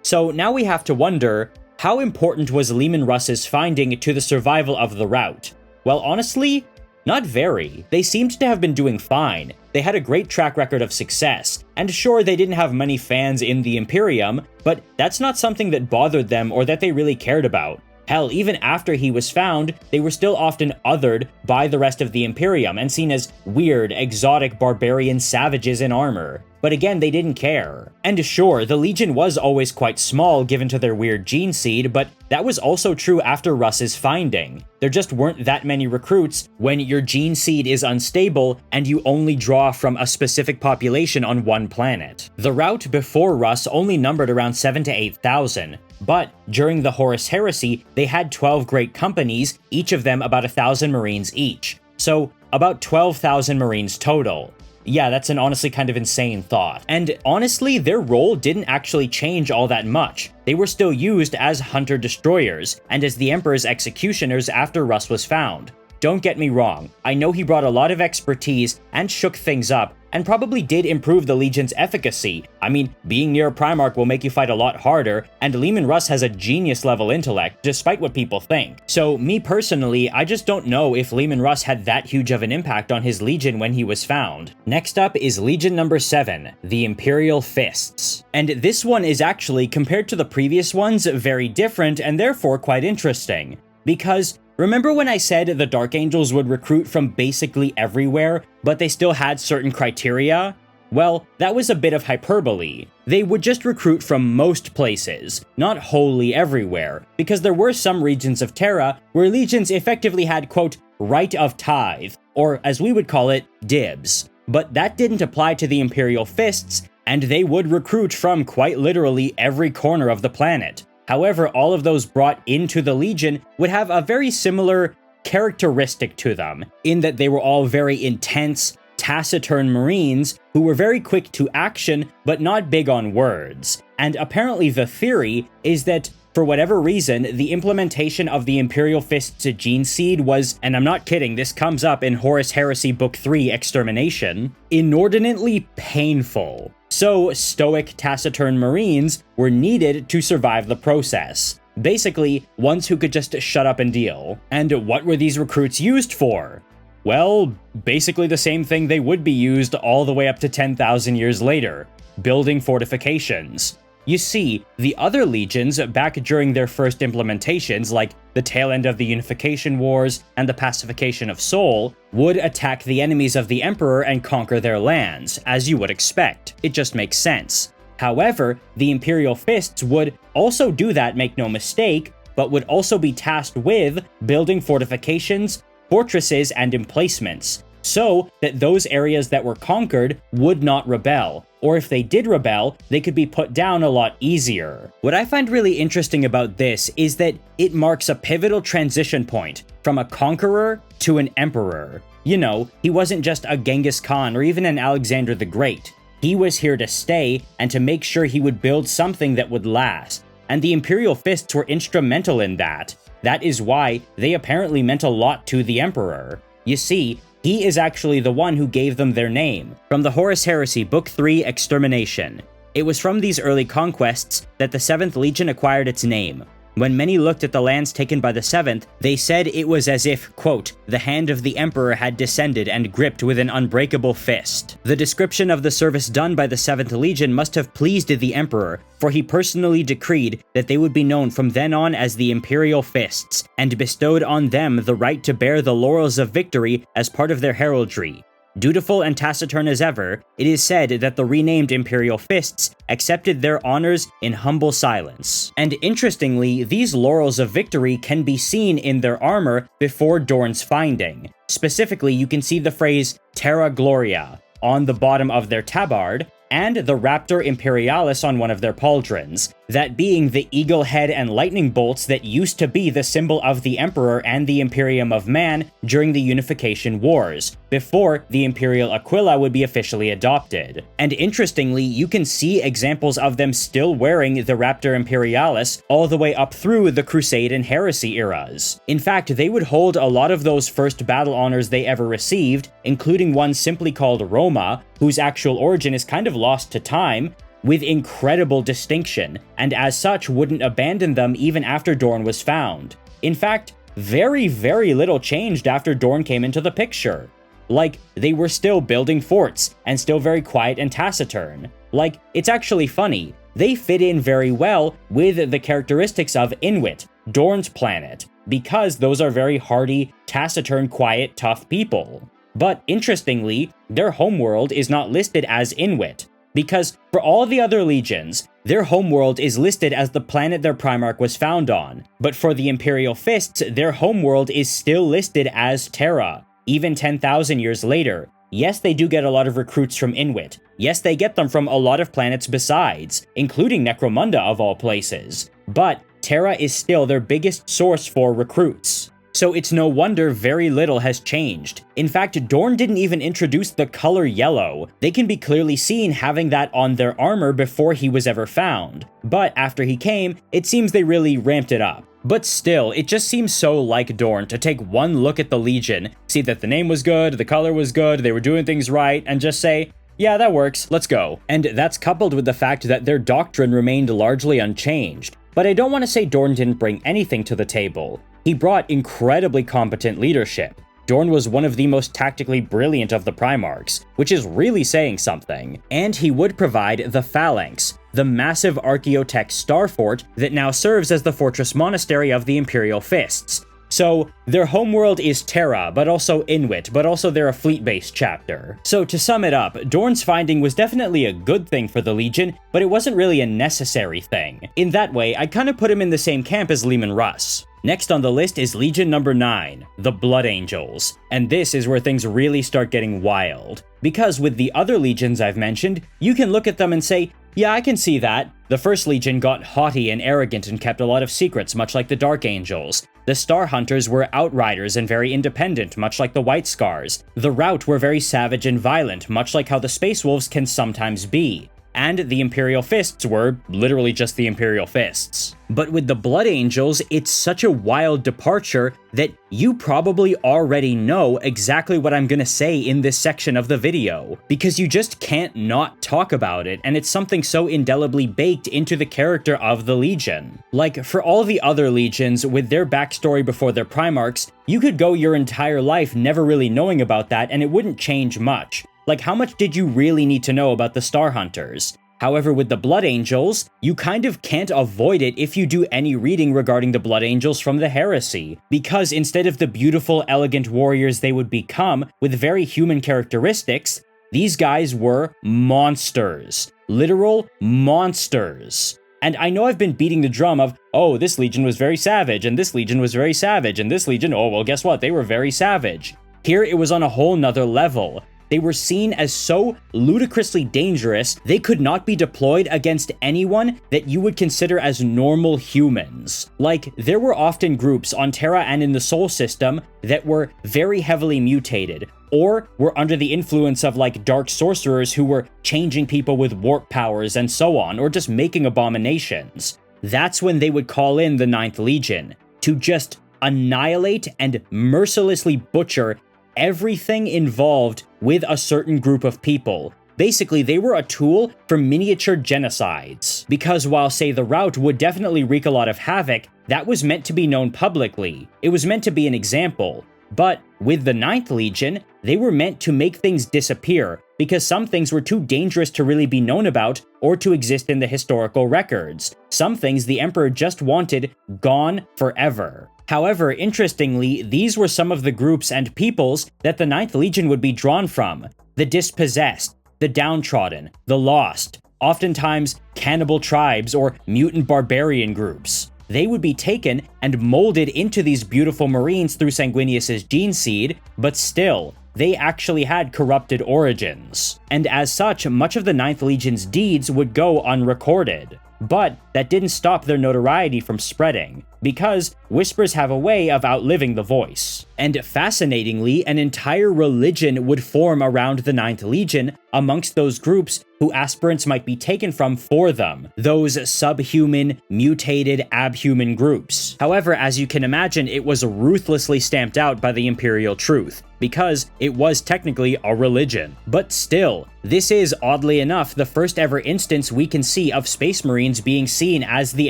Speaker 1: So now we have to wonder, how important was Leman Russ's finding to the survival of the Rout? Well, honestly, not very. They seemed to have been doing fine. They had a great track record of success, and sure, they didn't have many fans in the Imperium, but that's not something that bothered them or that they really cared about. Hell, even after he was found, they were still often othered by the rest of the Imperium and seen as weird, exotic, barbarian savages in armor. But again, they didn't care. And sure, the Legion was always quite small given to their weird gene seed, but that was also true after Russ's finding. There just weren't that many recruits when your gene seed is unstable and you only draw from a specific population on one planet. The Rout before Russ only numbered around 7,000 to 8,000. But during the Horus Heresy, they had 12 great companies, each of them about 1,000 Marines each. So about 12,000 Marines total. Yeah, that's an honestly kind of insane thought. And honestly, their role didn't actually change all that much. They were still used as hunter-destroyers, and as the Emperor's executioners after Russ was found. Don't get me wrong, I know he brought a lot of expertise and shook things up, and probably did improve the Legion's efficacy. I mean, being near a Primarch will make you fight a lot harder, and Leman Russ has a genius-level intellect, despite what people think. So, me personally, I just don't know if Leman Russ had that huge of an impact on his Legion when he was found. Next up is Legion number 7, the Imperial Fists. And this one is actually, compared to the previous ones, very different and therefore quite interesting. Because remember when I said the Dark Angels would recruit from basically everywhere, but they still had certain criteria? Well, that was a bit of hyperbole. They would just recruit from most places, not wholly everywhere, because there were some regions of Terra where legions effectively had, quote, right of tithe, or as we would call it, dibs. But that didn't apply to the Imperial Fists, and they would recruit from quite literally every corner of the planet. However, all of those brought into the Legion would have a very similar characteristic to them, in that they were all very intense, taciturn Marines who were very quick to action, but not big on words. And apparently the theory is that, for whatever reason, the implementation of the Imperial Fists gene seed was, and I'm not kidding, this comes up in Horus Heresy Book 3, Extermination, inordinately painful. So, stoic, taciturn Marines were needed to survive the process. Basically, ones who could just shut up and deal. And what were these recruits used for? Well, basically the same thing they would be used all the way up to 10,000 years later. Building fortifications. You see, the other legions, back during their first implementations, like the tail end of the Unification Wars and the Pacification of Sol, would attack the enemies of the Emperor and conquer their lands, as you would expect. It just makes sense. However, the Imperial Fists would also do that, make no mistake, but would also be tasked with building fortifications, fortresses, and emplacements, so that those areas that were conquered would not rebel, or if they did rebel, they could be put down a lot easier. What I find really interesting about this is that it marks a pivotal transition point from a conqueror to an emperor. You know, he wasn't just a Genghis Khan or even an Alexander the Great. He was here to stay and to make sure he would build something that would last, and the Imperial Fists were instrumental in that. That is why they apparently meant a lot to the Emperor. You see, he is actually the one who gave them their name, from the Horus Heresy Book 3, Extermination. It was from these early conquests that the 7th Legion acquired its name. When many looked at the lands taken by the 7th, they said it was as if, quote, the hand of the Emperor had descended and gripped with an unbreakable fist. The description of the service done by the 7th Legion must have pleased the Emperor, for he personally decreed that they would be known from then on as the Imperial Fists, and bestowed on them the right to bear the laurels of victory as part of their heraldry. Dutiful and taciturn as ever, it is said that the renamed Imperial Fists accepted their honors in humble silence. And interestingly, these laurels of victory can be seen in their armor before Dorn's finding. Specifically, you can see the phrase Terra Gloria on the bottom of their tabard, and the Raptor Imperialis on one of their pauldrons, that being the eagle head and lightning bolts that used to be the symbol of the Emperor and the Imperium of Man during the Unification Wars, before the Imperial Aquila would be officially adopted. And interestingly, you can see examples of them still wearing the Raptor Imperialis all the way up through the Crusade and Heresy eras. In fact, they would hold a lot of those first battle honors they ever received, including one simply called Roma, whose actual origin is kind of lost to time, with incredible distinction, and as such wouldn't abandon them even after Dorn was found. In fact, very, very little changed after Dorn came into the picture. Like, they were still building forts, and still very quiet and taciturn. Like, it's actually funny, they fit in very well with the characteristics of Inuit, Dorn's planet, because those are very hardy, taciturn, quiet, tough people. But interestingly, their homeworld is not listed as Inuit, because for all the other legions, their homeworld is listed as the planet their Primarch was found on. But for the Imperial Fists, their homeworld is still listed as Terra, even 10,000 years later. Yes, they do get a lot of recruits from Inuit. Yes, they get them from a lot of planets besides, including Necromunda of all places. But Terra is still their biggest source for recruits. So it's no wonder very little has changed. In fact, Dorn didn't even introduce the color yellow. They can be clearly seen having that on their armor before he was ever found. But after he came, it seems they really ramped it up. But still, it just seems so like Dorn to take one look at the Legion, see that the name was good, the color was good, they were doing things right, and just say, yeah, that works, let's go. And that's coupled with the fact that their doctrine remained largely unchanged. But I don't want to say Dorn didn't bring anything to the table. He brought incredibly competent leadership. Dorn was one of the most tactically brilliant of the Primarchs, which is really saying something. And he would provide the Phalanx, the massive Archaeotech star fort that now serves as the fortress monastery of the Imperial Fists. So, their homeworld is Terra, but also Inuit, but also they're a fleet-based chapter. So to sum it up, Dorn's finding was definitely a good thing for the Legion, but it wasn't really a necessary thing. In that way, I'd kind of put him in the same camp as Leman Russ. Next on the list is Legion number 9, the Blood Angels, and this is where things really start getting wild. Because with the other legions I've mentioned, you can look at them and say, yeah, I can see that. The First Legion got haughty and arrogant and kept a lot of secrets, much like the Dark Angels. The Star Hunters were outriders and very independent, much like the White Scars. The Rout were very savage and violent, much like how the Space Wolves can sometimes be. And the Imperial Fists were literally just the Imperial Fists. But with the Blood Angels, it's such a wild departure that you probably already know exactly what I'm gonna say in this section of the video, because you just can't not talk about it, and it's something so indelibly baked into the character of the Legion. Like, for all the other legions, with their backstory before their Primarchs, you could go your entire life never really knowing about that, and it wouldn't change much. Like, how much did you really need to know about the Star Hunters? However, with the Blood Angels, you kind of can't avoid it if you do any reading regarding the Blood Angels from the Heresy, because instead of the beautiful, elegant warriors they would become with very human characteristics, these guys were monsters. Literal monsters. And I know I've been beating the drum of, oh, this legion was very savage, and this legion was very savage, and this legion, oh, well, guess what? They were very savage. Here, it was on a whole nother level. They were seen as so ludicrously dangerous, they could not be deployed against anyone that you would consider as normal humans. Like, there were often groups on Terra and in the Sol system that were very heavily mutated, or were under the influence of, like, dark sorcerers who were changing people with warp powers and so on, or just making abominations. That's when they would call in the 9th Legion, to just annihilate and mercilessly butcher everything involved with a certain group of people, Basically, they were a tool for miniature genocides. Because while, say, the Rout would definitely wreak a lot of havoc, that was meant to be known publicly. It was meant to be an example. But with the 9th Legion, they were meant to make things disappear, because some things were too dangerous to really be known about or to exist in the historical records. Some things the Emperor just wanted gone forever. However, interestingly, these were some of the groups and peoples that the 9th Legion would be drawn from. The dispossessed, the downtrodden, the lost, oftentimes cannibal tribes or mutant barbarian groups. They would be taken and molded into these beautiful Marines through Sanguinius's gene seed, but still, they actually had corrupted origins. And as such, much of the 9th Legion's deeds would go unrecorded. But that didn't stop their notoriety from spreading, because whispers have a way of outliving the voice. And fascinatingly, an entire religion would form around the 9th Legion amongst those groups who aspirants might be taken from for them, those subhuman, mutated, abhuman groups. However, as you can imagine, it was ruthlessly stamped out by the Imperial Truth, because it was technically a religion. But still, this is, oddly enough, the first ever instance we can see of Space Marines being seen as the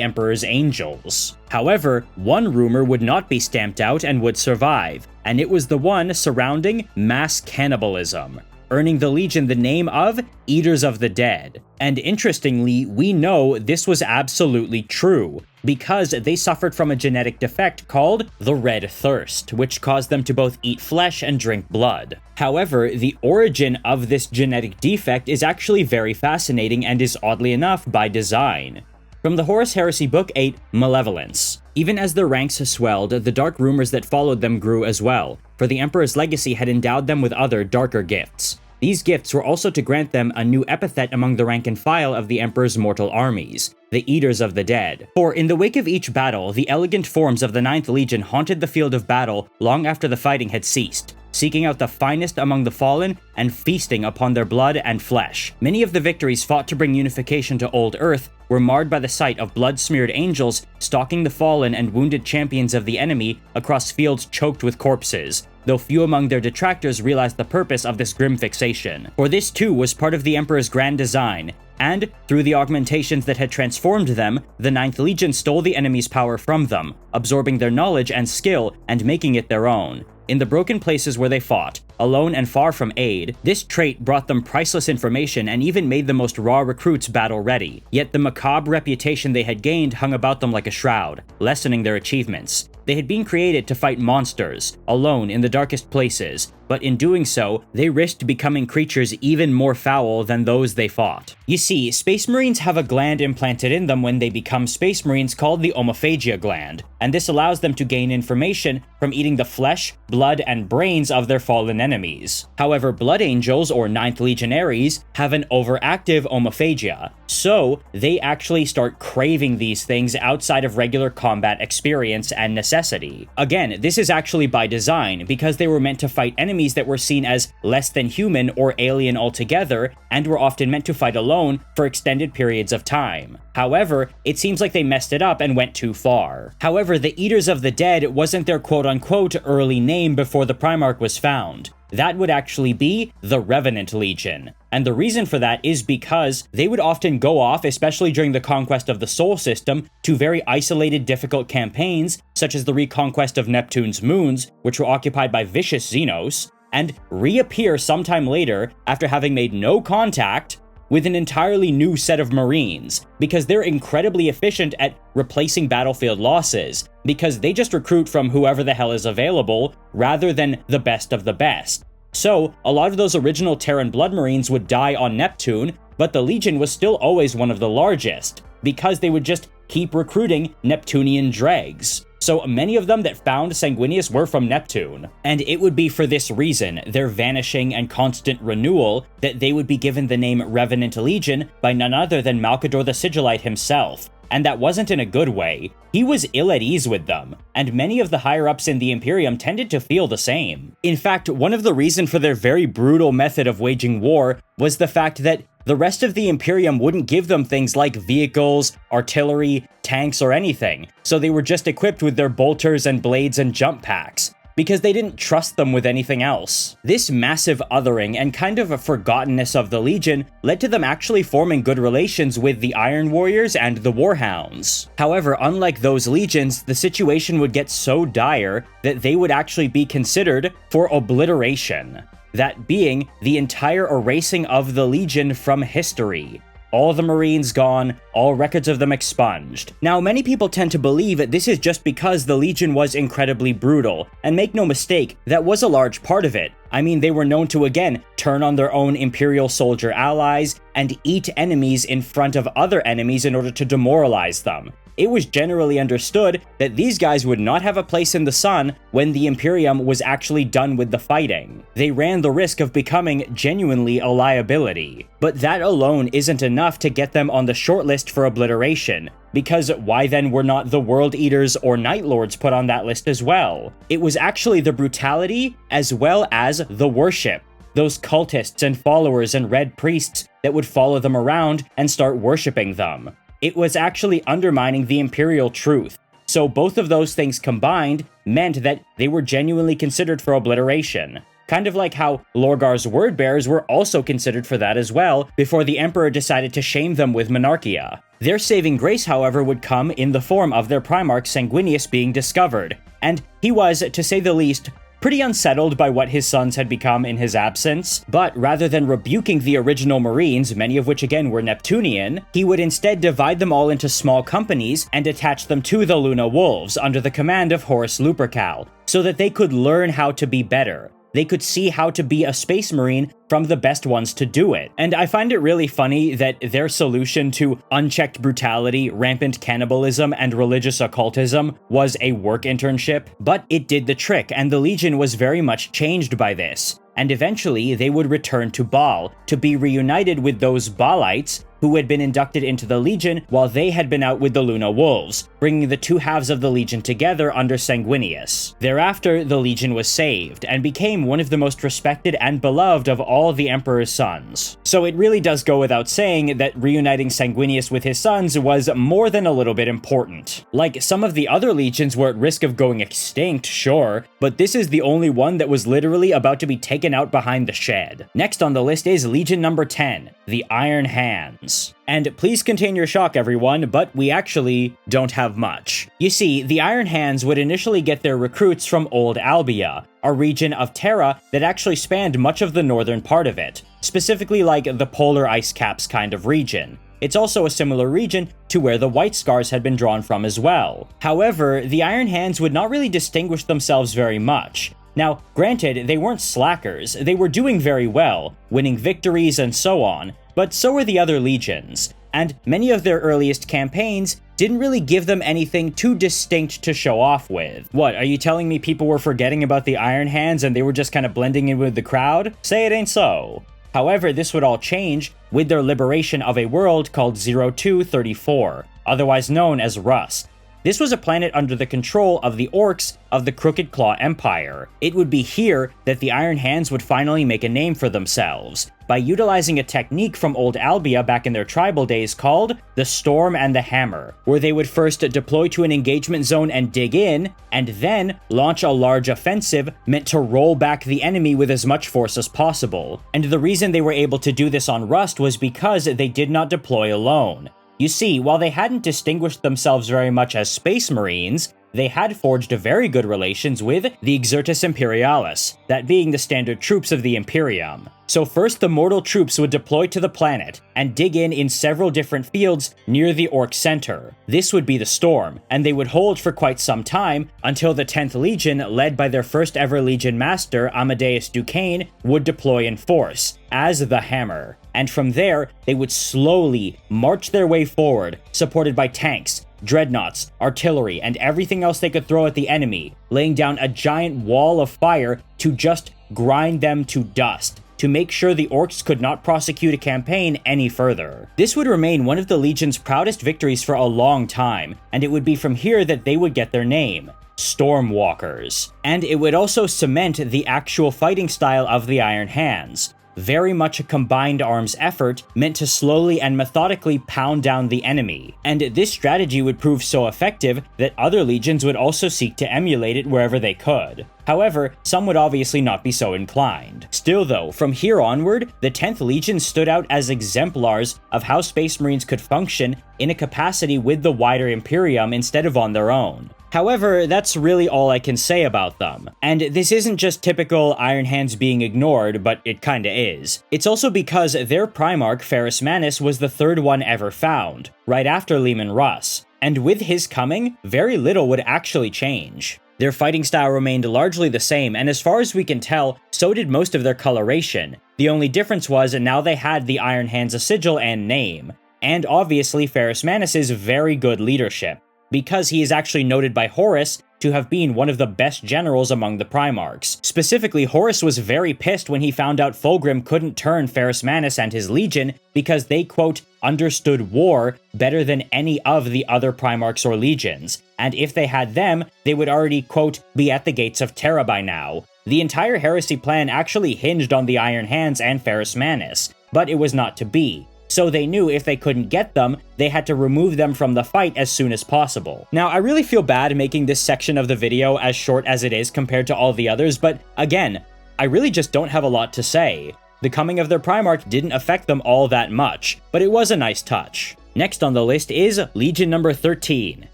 Speaker 1: Emperor's angels. However, one rumor would not be stamped out and would survive, and it was the one surrounding mass cannibalism, earning the Legion the name of Eaters of the Dead. And interestingly, we know this was absolutely true, because they suffered from a genetic defect called the Red Thirst, which caused them to both eat flesh and drink blood. However, the origin of this genetic defect is actually very fascinating and is, oddly enough, by design. From the Horus Heresy Book 8, Malevolence. Even as their ranks swelled, the dark rumors that followed them grew as well, for the Emperor's legacy had endowed them with other, darker gifts. These gifts were also to grant them a new epithet among the rank and file of the Emperor's mortal armies, the Eaters of the Dead. For in the wake of each battle, the elegant forms of the 9th Legion haunted the field of battle long after the fighting had ceased, seeking out the finest among the fallen and feasting upon their blood and flesh. Many of the victories fought to bring unification to Old Earth were marred by the sight of blood-smeared angels stalking the fallen and wounded champions of the enemy across fields choked with corpses, though few among their detractors realized the purpose of this grim fixation. For this too was part of the Emperor's grand design, and through the augmentations that had transformed them, the 9th Legion stole the enemy's power from them, absorbing their knowledge and skill and making it their own. In the broken places where they fought, alone and far from aid, this trait brought them priceless information and even made the most raw recruits battle-ready. Yet the macabre reputation they had gained hung about them like a shroud, lessening their achievements. They had been created to fight monsters, alone in the darkest places, but in doing so, they risked becoming creatures even more foul than those they fought. You see, Space Marines have a gland implanted in them when they become Space Marines called the omophagia gland, and this allows them to gain information from eating the flesh, blood, and brains of their fallen enemies. However, Blood Angels, or 9th Legionaries, have an overactive omophagia, so they actually start craving these things outside of regular combat experience and necessity. Again, this is actually by design, because they were meant to fight enemies that were seen as less than human or alien altogether, and were often meant to fight alone for extended periods of time. However, it seems like they messed it up and went too far. However, the Eaters of the Dead wasn't their quote-unquote early name before the Primarch was found. That would actually be the Revenant Legion. And the reason for that is because they would often go off, especially during the conquest of the Sol system, to very isolated, difficult campaigns, such as the reconquest of Neptune's moons, which were occupied by vicious Xenos, and reappear sometime later after having made no contact with an entirely new set of Marines, because they're incredibly efficient at replacing battlefield losses, because they just recruit from whoever the hell is available, rather than the best of the best. So, a lot of those original Terran Blood Marines would die on Neptune, but the Legion was still always one of the largest, because they would just keep recruiting Neptunian dregs. So many of them that found Sanguinius were from Neptune, and it would be for this reason, their vanishing and constant renewal, that they would be given the name Revenant Legion by none other than Malcador the Sigillite himself. And that wasn't in a good way. He was ill at ease with them, and many of the higher-ups in the Imperium tended to feel the same. In fact, one of the reasons for their very brutal method of waging war was the fact that the rest of the Imperium wouldn't give them things like vehicles, artillery, tanks, or anything, so they were just equipped with their bolters and blades and jump packs. because they didn't trust them with anything else. This massive othering and kind of a forgottenness of the Legion led to them actually forming good relations with the Iron Warriors and the Warhounds. However, unlike those legions, the situation would get so dire that they would actually be considered for obliteration. That being the entire erasing of the Legion from history. All the Marines gone, all records of them expunged. Now, many people tend to believe that this is just because the Legion was incredibly brutal, and make no mistake, that was a large part of it. I mean, they were known to again turn on their own Imperial soldier allies and eat enemies in front of other enemies in order to demoralize them. It was generally understood that these guys would not have a place in the sun when the Imperium was actually done with the fighting. They ran the risk of becoming genuinely a liability. But that alone isn't enough to get them on the shortlist for obliteration, because why then were not the World Eaters or Night Lords put on that list as well? It was actually the brutality as well as the worship. Those cultists and followers and red priests that would follow them around and start worshipping them. It was actually undermining the Imperial truth. So both of those things combined meant that they were genuinely considered for obliteration. Kind of like how Lorgar's word-bearers were also considered for that as well, before the Emperor decided to shame them with Monarchia. Their saving grace, however, would come in the form of their Primarch Sanguinius being discovered, and he was, to say the least, pretty unsettled by what his sons had become in his absence, but rather than rebuking the original Marines, many of which again were Neptunian, he would instead divide them all into small companies and attach them to the Luna Wolves under the command of Horus Lupercal, so that they could learn how to be better. They could see how to be a Space Marine from the best ones to do it. And I find it really funny that their solution to unchecked brutality, rampant cannibalism, and religious occultism was a work internship, but it did the trick, and the Legion was very much changed by this. And eventually, they would return to Baal, to be reunited with those Baalites who had been inducted into the Legion while they had been out with the Luna Wolves, bringing the two halves of the Legion together under Sanguinius. Thereafter, the Legion was saved, and became one of the most respected and beloved of all the Emperor's sons. So it really does go without saying that reuniting Sanguinius with his sons was more than a little bit important. Like, some of the other legions were at risk of going extinct, sure, but this is the only one that was literally about to be taken out behind the shed. Next on the list is Legion number 10, the Iron Hands. And please contain your shock, everyone, but we actually don't have much. You see, the Iron Hands would initially get their recruits from Old Albia, a region of Terra that actually spanned much of the northern part of it, specifically like the polar ice caps kind of region. It's also a similar region to where the White Scars had been drawn from as well. However, the Iron Hands would not really distinguish themselves very much. Now, granted, they weren't slackers, they were doing very well, winning victories and so on, but so were the other legions, and many of their earliest campaigns didn't really give them anything too distinct to show off with. What, are you telling me people were forgetting about the Iron Hands and they were just kind of blending in with the crowd? Say it ain't so. However, this would all change with their liberation of a world called 0234, otherwise known as Rust. This was a planet under the control of the orcs of the Crooked Claw Empire. It would be here that the Iron Hands would finally make a name for themselves, by utilizing a technique from Old Albia back in their tribal days called the Storm and the Hammer, where they would first deploy to an engagement zone and dig in, and then launch a large offensive meant to roll back the enemy with as much force as possible. And the reason they were able to do this on Rust was because they did not deploy alone. You see, while they hadn't distinguished themselves very much as Space Marines, they had forged very good relations with the Exertus Imperialis, that being the standard troops of the Imperium. So first the mortal troops would deploy to the planet and dig in several different fields near the Orc center. This would be the Storm, and they would hold for quite some time until the 10th Legion, led by their first ever Legion Master, Amadeus Duquesne, would deploy in force, as the Hammer. And from there, they would slowly march their way forward, supported by tanks, dreadnoughts, artillery, and everything else they could throw at the enemy, laying down a giant wall of fire to just grind them to dust, to make sure the orcs could not prosecute a campaign any further. This would remain one of the Legion's proudest victories for a long time, and it would be from here that they would get their name, Stormwalkers. And it would also cement the actual fighting style of the Iron Hands. very much a combined arms effort meant to slowly and methodically pound down the enemy, and this strategy would prove so effective that other legions would also seek to emulate it wherever they could. However, some would obviously not be so inclined. Still though, from here onward, the 10th Legion stood out as exemplars of how Space Marines could function in a capacity with the wider Imperium instead of on their own. However, that's really all I can say about them. And this isn't just typical Iron Hands being ignored, but it kinda is. It's also because their Primarch, Ferrus Manus, was the third one ever found, right after Leman Russ. And with his coming, very little would actually change. Their fighting style remained largely the same, and as far as we can tell, so did most of their coloration. The only difference was now they had the Iron Hands sigil and name. And obviously Ferrus Manus' very good leadership, because he is actually noted by Horus to have been one of the best generals among the Primarchs. Specifically, Horus was very pissed when he found out Fulgrim couldn't turn Ferrus Manus and his legion because they, quote, understood war better than any of the other Primarchs or legions, and if they had them, they would already, quote, be at the gates of Terra by now. The entire heresy plan actually hinged on the Iron Hands and Ferrus Manus, but it was not to be. So they knew if they couldn't get them, they had to remove them from the fight as soon as possible. Now, I really feel bad making this section of the video as short as it is compared to all the others, but again, I really just don't have a lot to say. The coming of their Primarch didn't affect them all that much, but it was a nice touch. Next on the list is Legion number 13,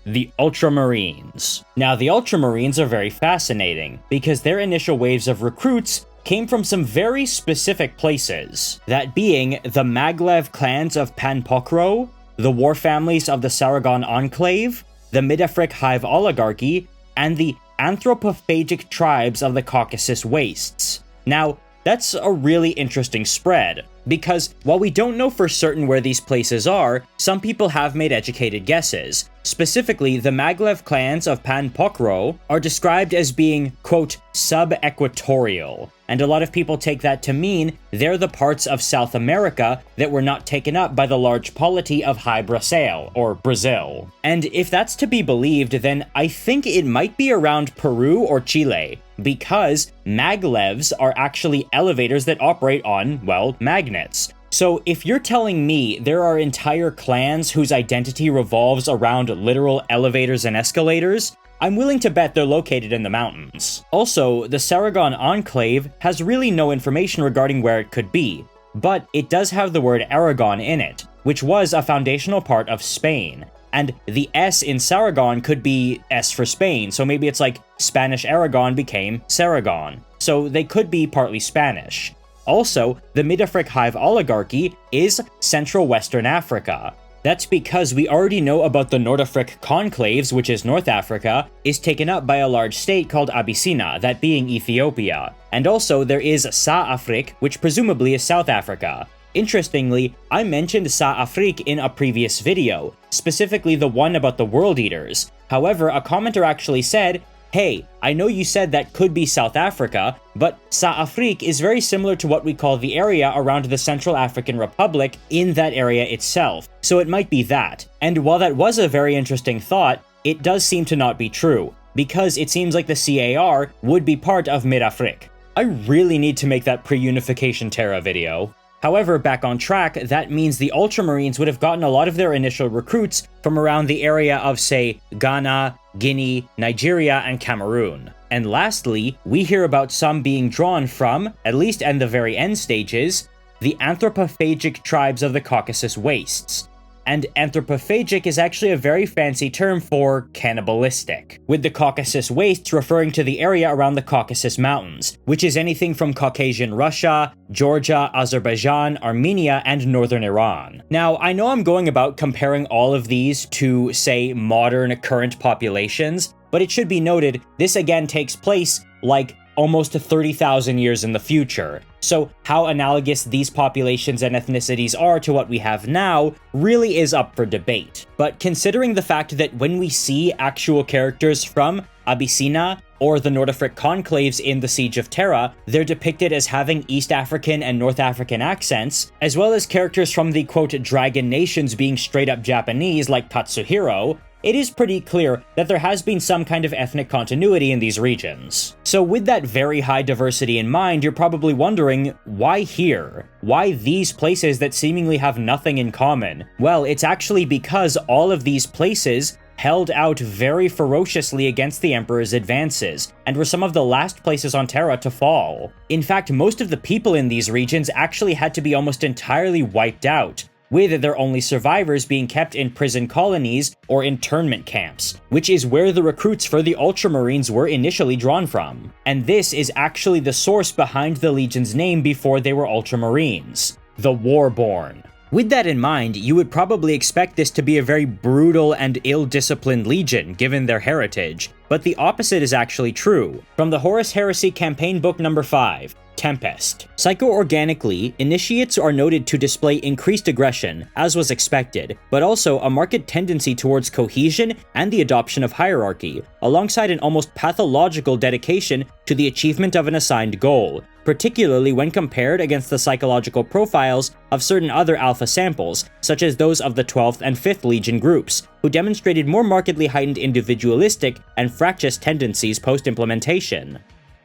Speaker 1: the Ultramarines. Now, the Ultramarines are very fascinating, because their initial waves of recruits came from some very specific places, that being the Maglev clans of Panpokro, the war families of the Saragon Enclave, the Midafric Hive Oligarchy, and the anthropophagic tribes of the Caucasus Wastes. Now, that's a really interesting spread, because while we don't know for certain where these places are, some people have made educated guesses. Specifically, the Maglev clans of Panpokro are described as being, quote, sub-equatorial, and a lot of people take that to mean they're the parts of South America that were not taken up by the large polity of High Brasil, or Brazil. And if that's to be believed, then I think it might be around Peru or Chile, because maglevs are actually elevators that operate on, well, magnets. So if you're telling me there are entire clans whose identity revolves around literal elevators and escalators, I'm willing to bet they're located in the mountains. Also, the Saragon Enclave has really no information regarding where it could be, but it does have the word Aragon in it, which was a foundational part of Spain. And the S in Saragon could be S for Spain, so maybe it's like Spanish Aragon became Saragon. So they could be partly Spanish. Also, the Midafric Hive Oligarchy is Central Western Africa. That's because we already know about the Nordafric Conclaves, which is North Africa, is taken up by a large state called Abyssinia, that being Ethiopia. And also there is Sa-Afrique, which presumably is South Africa. Interestingly, I mentioned Sa-Afrique in a previous video, specifically the one about the World Eaters. However, a commenter actually said, hey, I know you said that could be South Africa, but Sa-Afrique is very similar to what we call the area around the Central African Republic in that area itself, so it might be that. And while that was a very interesting thought, it does seem to not be true, because it seems like the CAR would be part of Mid-Afrique. I really need to make that pre-unification Terra video. However, back on track, that means the Ultramarines would have gotten a lot of their initial recruits from around the area of, say, Ghana, Guinea, Nigeria, and Cameroon. And lastly, we hear about some being drawn from, at least in the very end stages, the anthropophagic tribes of the Caucasus Wastes. And anthropophagic is actually a very fancy term for cannibalistic, with the Caucasus Wastes referring to the area around the Caucasus Mountains, which is anything from Caucasian Russia, Georgia, Azerbaijan, Armenia, and northern Iran. Now, I know I'm going about comparing all of these to, say, modern current populations, but it should be noted, this again takes place, like, almost 30,000 years in the future. So how analogous these populations and ethnicities are to what we have now really is up for debate. But considering the fact that when we see actual characters from Abyssinia or the Nordafric conclaves in the Siege of Terra, they're depicted as having East African and North African accents, as well as characters from the quote dragon nations being straight up Japanese like Katsuhiro, it is pretty clear that there has been some kind of ethnic continuity in these regions. So with that very high diversity in mind, you're probably wondering, why here? Why these places that seemingly have nothing in common? Well, it's actually because all of these places held out very ferociously against the Emperor's advances, and were some of the last places on Terra to fall. In fact, most of the people in these regions actually had to be almost entirely wiped out, with their only survivors being kept in prison colonies or internment camps, which is where the recruits for the Ultramarines were initially drawn from. And this is actually the source behind the Legion's name before they were Ultramarines: the Warborn. With that in mind, you would probably expect this to be a very brutal and ill-disciplined legion, given their heritage, but the opposite is actually true. From the Horus Heresy Campaign Book number 5, Tempest. Psycho-organically, initiates are noted to display increased aggression, as was expected, but also a marked tendency towards cohesion and the adoption of hierarchy, alongside an almost pathological dedication to the achievement of an assigned goal, particularly when compared against the psychological profiles of certain other alpha samples, such as those of the 12th and 5th Legion groups, who demonstrated more markedly heightened individualistic and fractious tendencies post-implementation.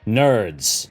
Speaker 1: Nerds.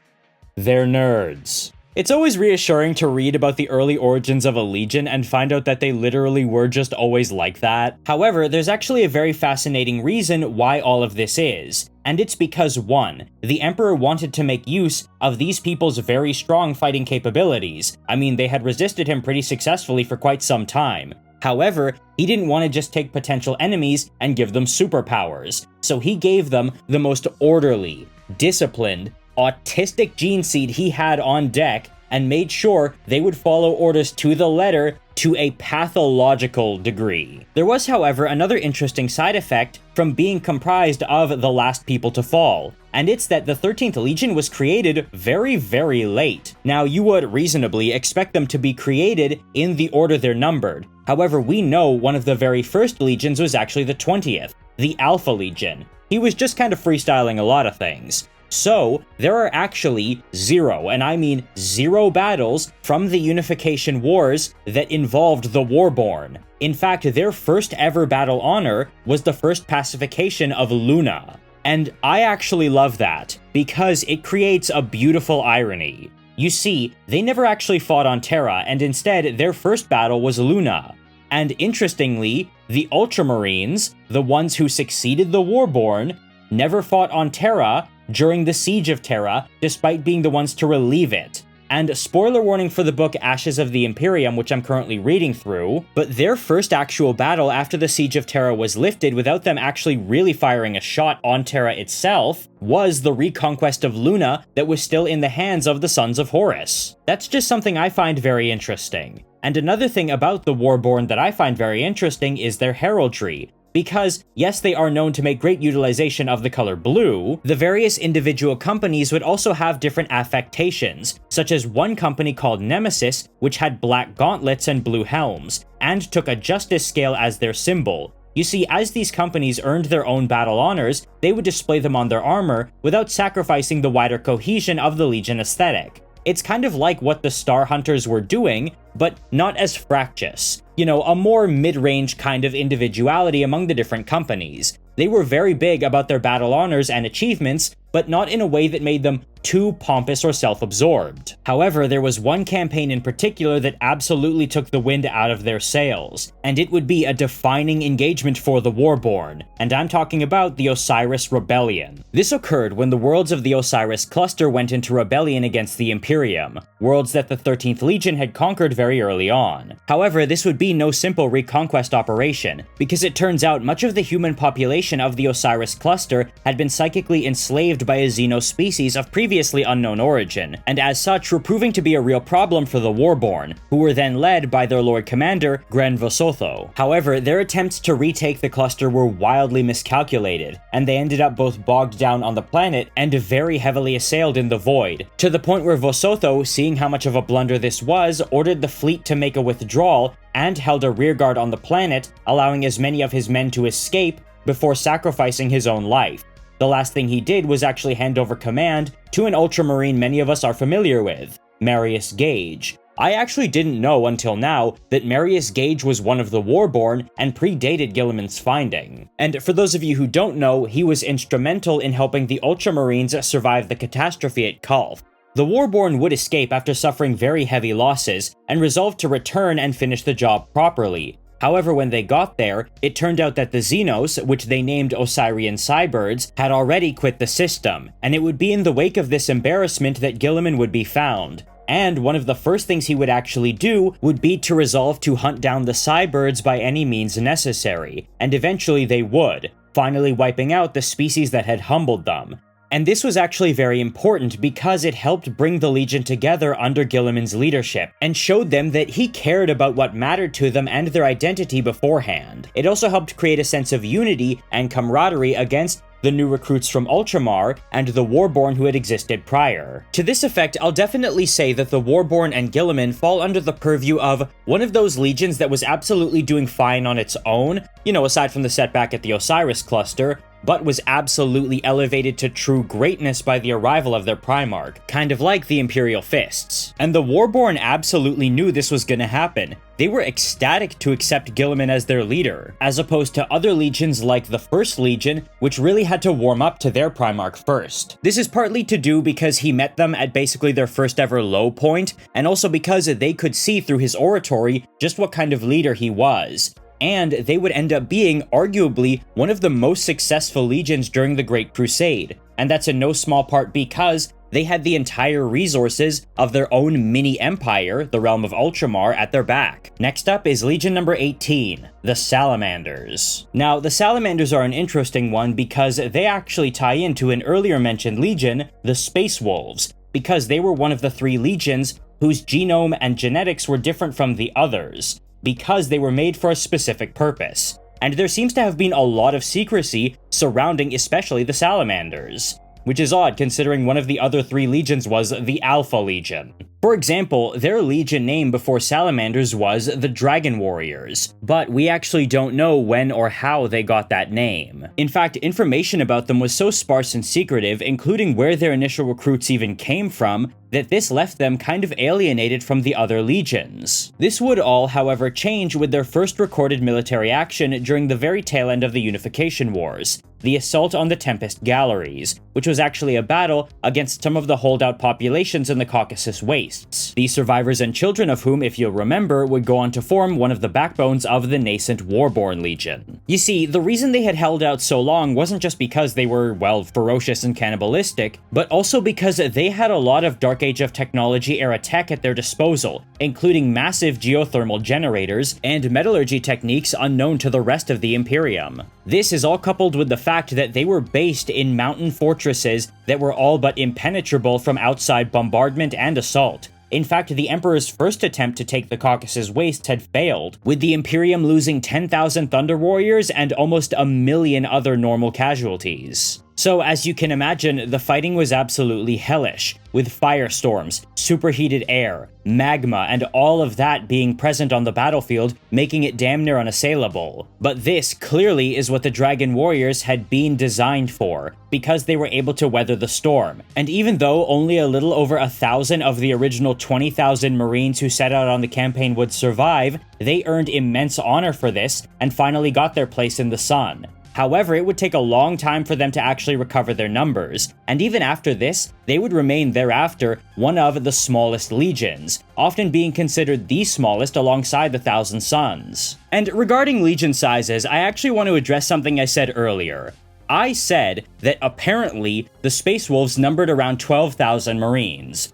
Speaker 1: They're nerds. It's always reassuring to read about the early origins of a legion and find out that they literally were just always like that. However, there's actually a very fascinating reason why all of this is, and it's because 1. The Emperor wanted to make use of these people's very strong fighting capabilities. I mean, they had resisted him pretty successfully for quite some time. However, he didn't want to just take potential enemies and give them superpowers, so he gave them the most orderly, disciplined, autistic gene seed he had on deck, and made sure they would follow orders to the letter to a pathological degree. There was, however, another interesting side effect from being comprised of the last people to fall, and it's that the 13th Legion was created very, very late. Now, you would reasonably expect them to be created in the order they're numbered. However, we know one of the very first legions was actually the 20th, the Alpha Legion. He was just kind of freestyling a lot of things. So, there are actually 0, and I mean 0 battles from the Unification Wars that involved the Warborn. In fact, their first ever battle honor was the first pacification of Luna. And I actually love that, because it creates a beautiful irony. You see, they never actually fought on Terra, and instead their first battle was Luna. And interestingly, the Ultramarines, the ones who succeeded the Warborn, never fought on Terra during the Siege of Terra, despite being the ones to relieve it. And spoiler warning for the book Ashes of the Imperium, which I'm currently reading through, but their first actual battle after the Siege of Terra was lifted without them actually really firing a shot on Terra itself was the reconquest of Luna that was still in the hands of the Sons of Horus. That's just something I find very interesting. And another thing about the Warborn that I find very interesting is their heraldry. Because, yes, they are known to make great utilization of the color blue, the various individual companies would also have different affectations, such as one company called Nemesis, which had black gauntlets and blue helms, and took a justice scale as their symbol. You see, as these companies earned their own battle honors, they would display them on their armor without sacrificing the wider cohesion of the Legion aesthetic. It's kind of like what the Star Hunters were doing, but not as fractious. You know, a more mid-range kind of individuality among the different companies. They were very big about their battle honors and achievements, but not in a way that made them too pompous or self-absorbed. However, there was one campaign in particular that absolutely took the wind out of their sails, and it would be a defining engagement for the Warborn, and I'm talking about the Osiris Rebellion. This occurred when the worlds of the Osiris cluster went into rebellion against the Imperium, worlds that the 13th Legion had conquered very early on. However, this would be no simple reconquest operation, because it turns out much of the human population of the Osiris cluster had been psychically enslaved by a xenospecies of previously unknown origin, and as such were proving to be a real problem for the Warborn, who were then led by their Lord Commander, Gren Vosotho. However, their attempts to retake the cluster were wildly miscalculated, and they ended up both bogged down on the planet and very heavily assailed in the Void, to the point where Vosotho, seeing how much of a blunder this was, ordered the fleet to make a withdrawal and held a rearguard on the planet, allowing as many of his men to escape before sacrificing his own life. The last thing he did was actually hand over command to an Ultramarine many of us are familiar with, Marius Gage, I actually didn't know until now that Marius Gage was one of the Warborn and predated Guilliman's finding. And for those of you who don't know, he was instrumental in helping the Ultramarines survive the catastrophe at Kulf. The Warborn would escape after suffering very heavy losses, and resolved to return and finish the job properly. However, when they got there, it turned out that the Xenos, which they named Osirian Cybirds, had already quit the system, and it would be in the wake of this embarrassment that Guilliman would be found. And one of the first things he would actually do would be to resolve to hunt down the Cybirds by any means necessary, and eventually they would, finally wiping out the species that had humbled them. And this was actually very important because it helped bring the Legion together under Guilliman's leadership, and showed them that he cared about what mattered to them and their identity beforehand. It also helped create a sense of unity and camaraderie against the new recruits from Ultramar and the Warborn who had existed prior. To this effect, I'll definitely say that the Warborn and Guilliman fall under the purview of one of those legions that was absolutely doing fine on its own, aside from the setback at the Osiris cluster, but was absolutely elevated to true greatness by the arrival of their Primarch, kind of like the Imperial Fists. And the Warborn absolutely knew this was gonna happen. They were ecstatic to accept Guilliman as their leader, as opposed to other legions like the First Legion, which really had to warm up to their Primarch first. This is partly to do because he met them at basically their first ever low point, and also because they could see through his oratory just what kind of leader he was. And they would end up being, arguably, one of the most successful legions during the Great Crusade, and that's in no small part because they had the entire resources of their own mini-empire, the realm of Ultramar, at their back. Next up is Legion number 18, the Salamanders. Now, the Salamanders are an interesting one because they actually tie into an earlier mentioned legion, the Space Wolves, because they were one of the 3 legions whose genome and genetics were different from the others, because they were made for a specific purpose, and there seems to have been a lot of secrecy surrounding especially the Salamanders, which is odd considering one of the other 3 legions was the Alpha Legion. For example, their legion name before Salamanders was the Dragon Warriors, but we actually don't know when or how they got that name. In fact, information about them was so sparse and secretive, including where their initial recruits even came from, that this left them kind of alienated from the other legions. This would all, however, change with their first recorded military action during the very tail end of the Unification Wars, the assault on the Tempest Galleries, which was actually a battle against some of the holdout populations in the Caucasus Wastes, the survivors and children of whom, if you'll remember, would go on to form one of the backbones of the nascent Warborn Legion. You see, the reason they had held out so long wasn't just because they were, well, ferocious and cannibalistic, but also because they had a lot of Dark Age of Technology era tech at their disposal, including massive geothermal generators and metallurgy techniques unknown to the rest of the Imperium. This is all coupled with the fact that they were based in mountain fortresses that were all but impenetrable from outside bombardment and assault. In fact, the Emperor's first attempt to take the Caucasus Wastes had failed, with the Imperium losing 10,000 Thunder Warriors and almost 1 million other normal casualties. So, as you can imagine, the fighting was absolutely hellish, with firestorms, superheated air, magma, and all of that being present on the battlefield, making it damn near unassailable. But this clearly is what the Dragon Warriors had been designed for, because they were able to weather the storm. And even though only a little over 1,000 of the original 20,000 Marines who set out on the campaign would survive, they earned immense honor for this, and finally got their place in the sun. However, it would take a long time for them to actually recover their numbers, and even after this, they would remain thereafter one of the smallest legions, often being considered the smallest alongside the Thousand Sons. And regarding legion sizes, I actually want to address something I said earlier. I said that apparently the Space Wolves numbered around 12,000 Marines.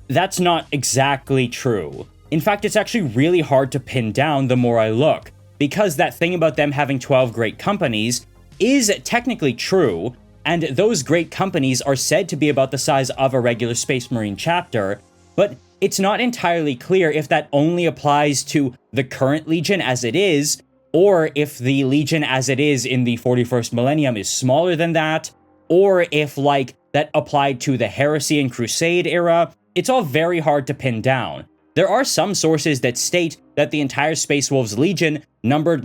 Speaker 1: That's not exactly true. In fact, it's actually really hard to pin down the more I look, because that thing about them having 12 great companies is technically true, and those great companies are said to be about the size of a regular Space Marine chapter, but it's not entirely clear if that only applies to the current Legion as it is, or if the Legion as it is in the 41st millennium is smaller than that, or if, that applied to the Heresy and Crusade era. It's all very hard to pin down. There are some sources that state that the entire Space Wolves Legion numbered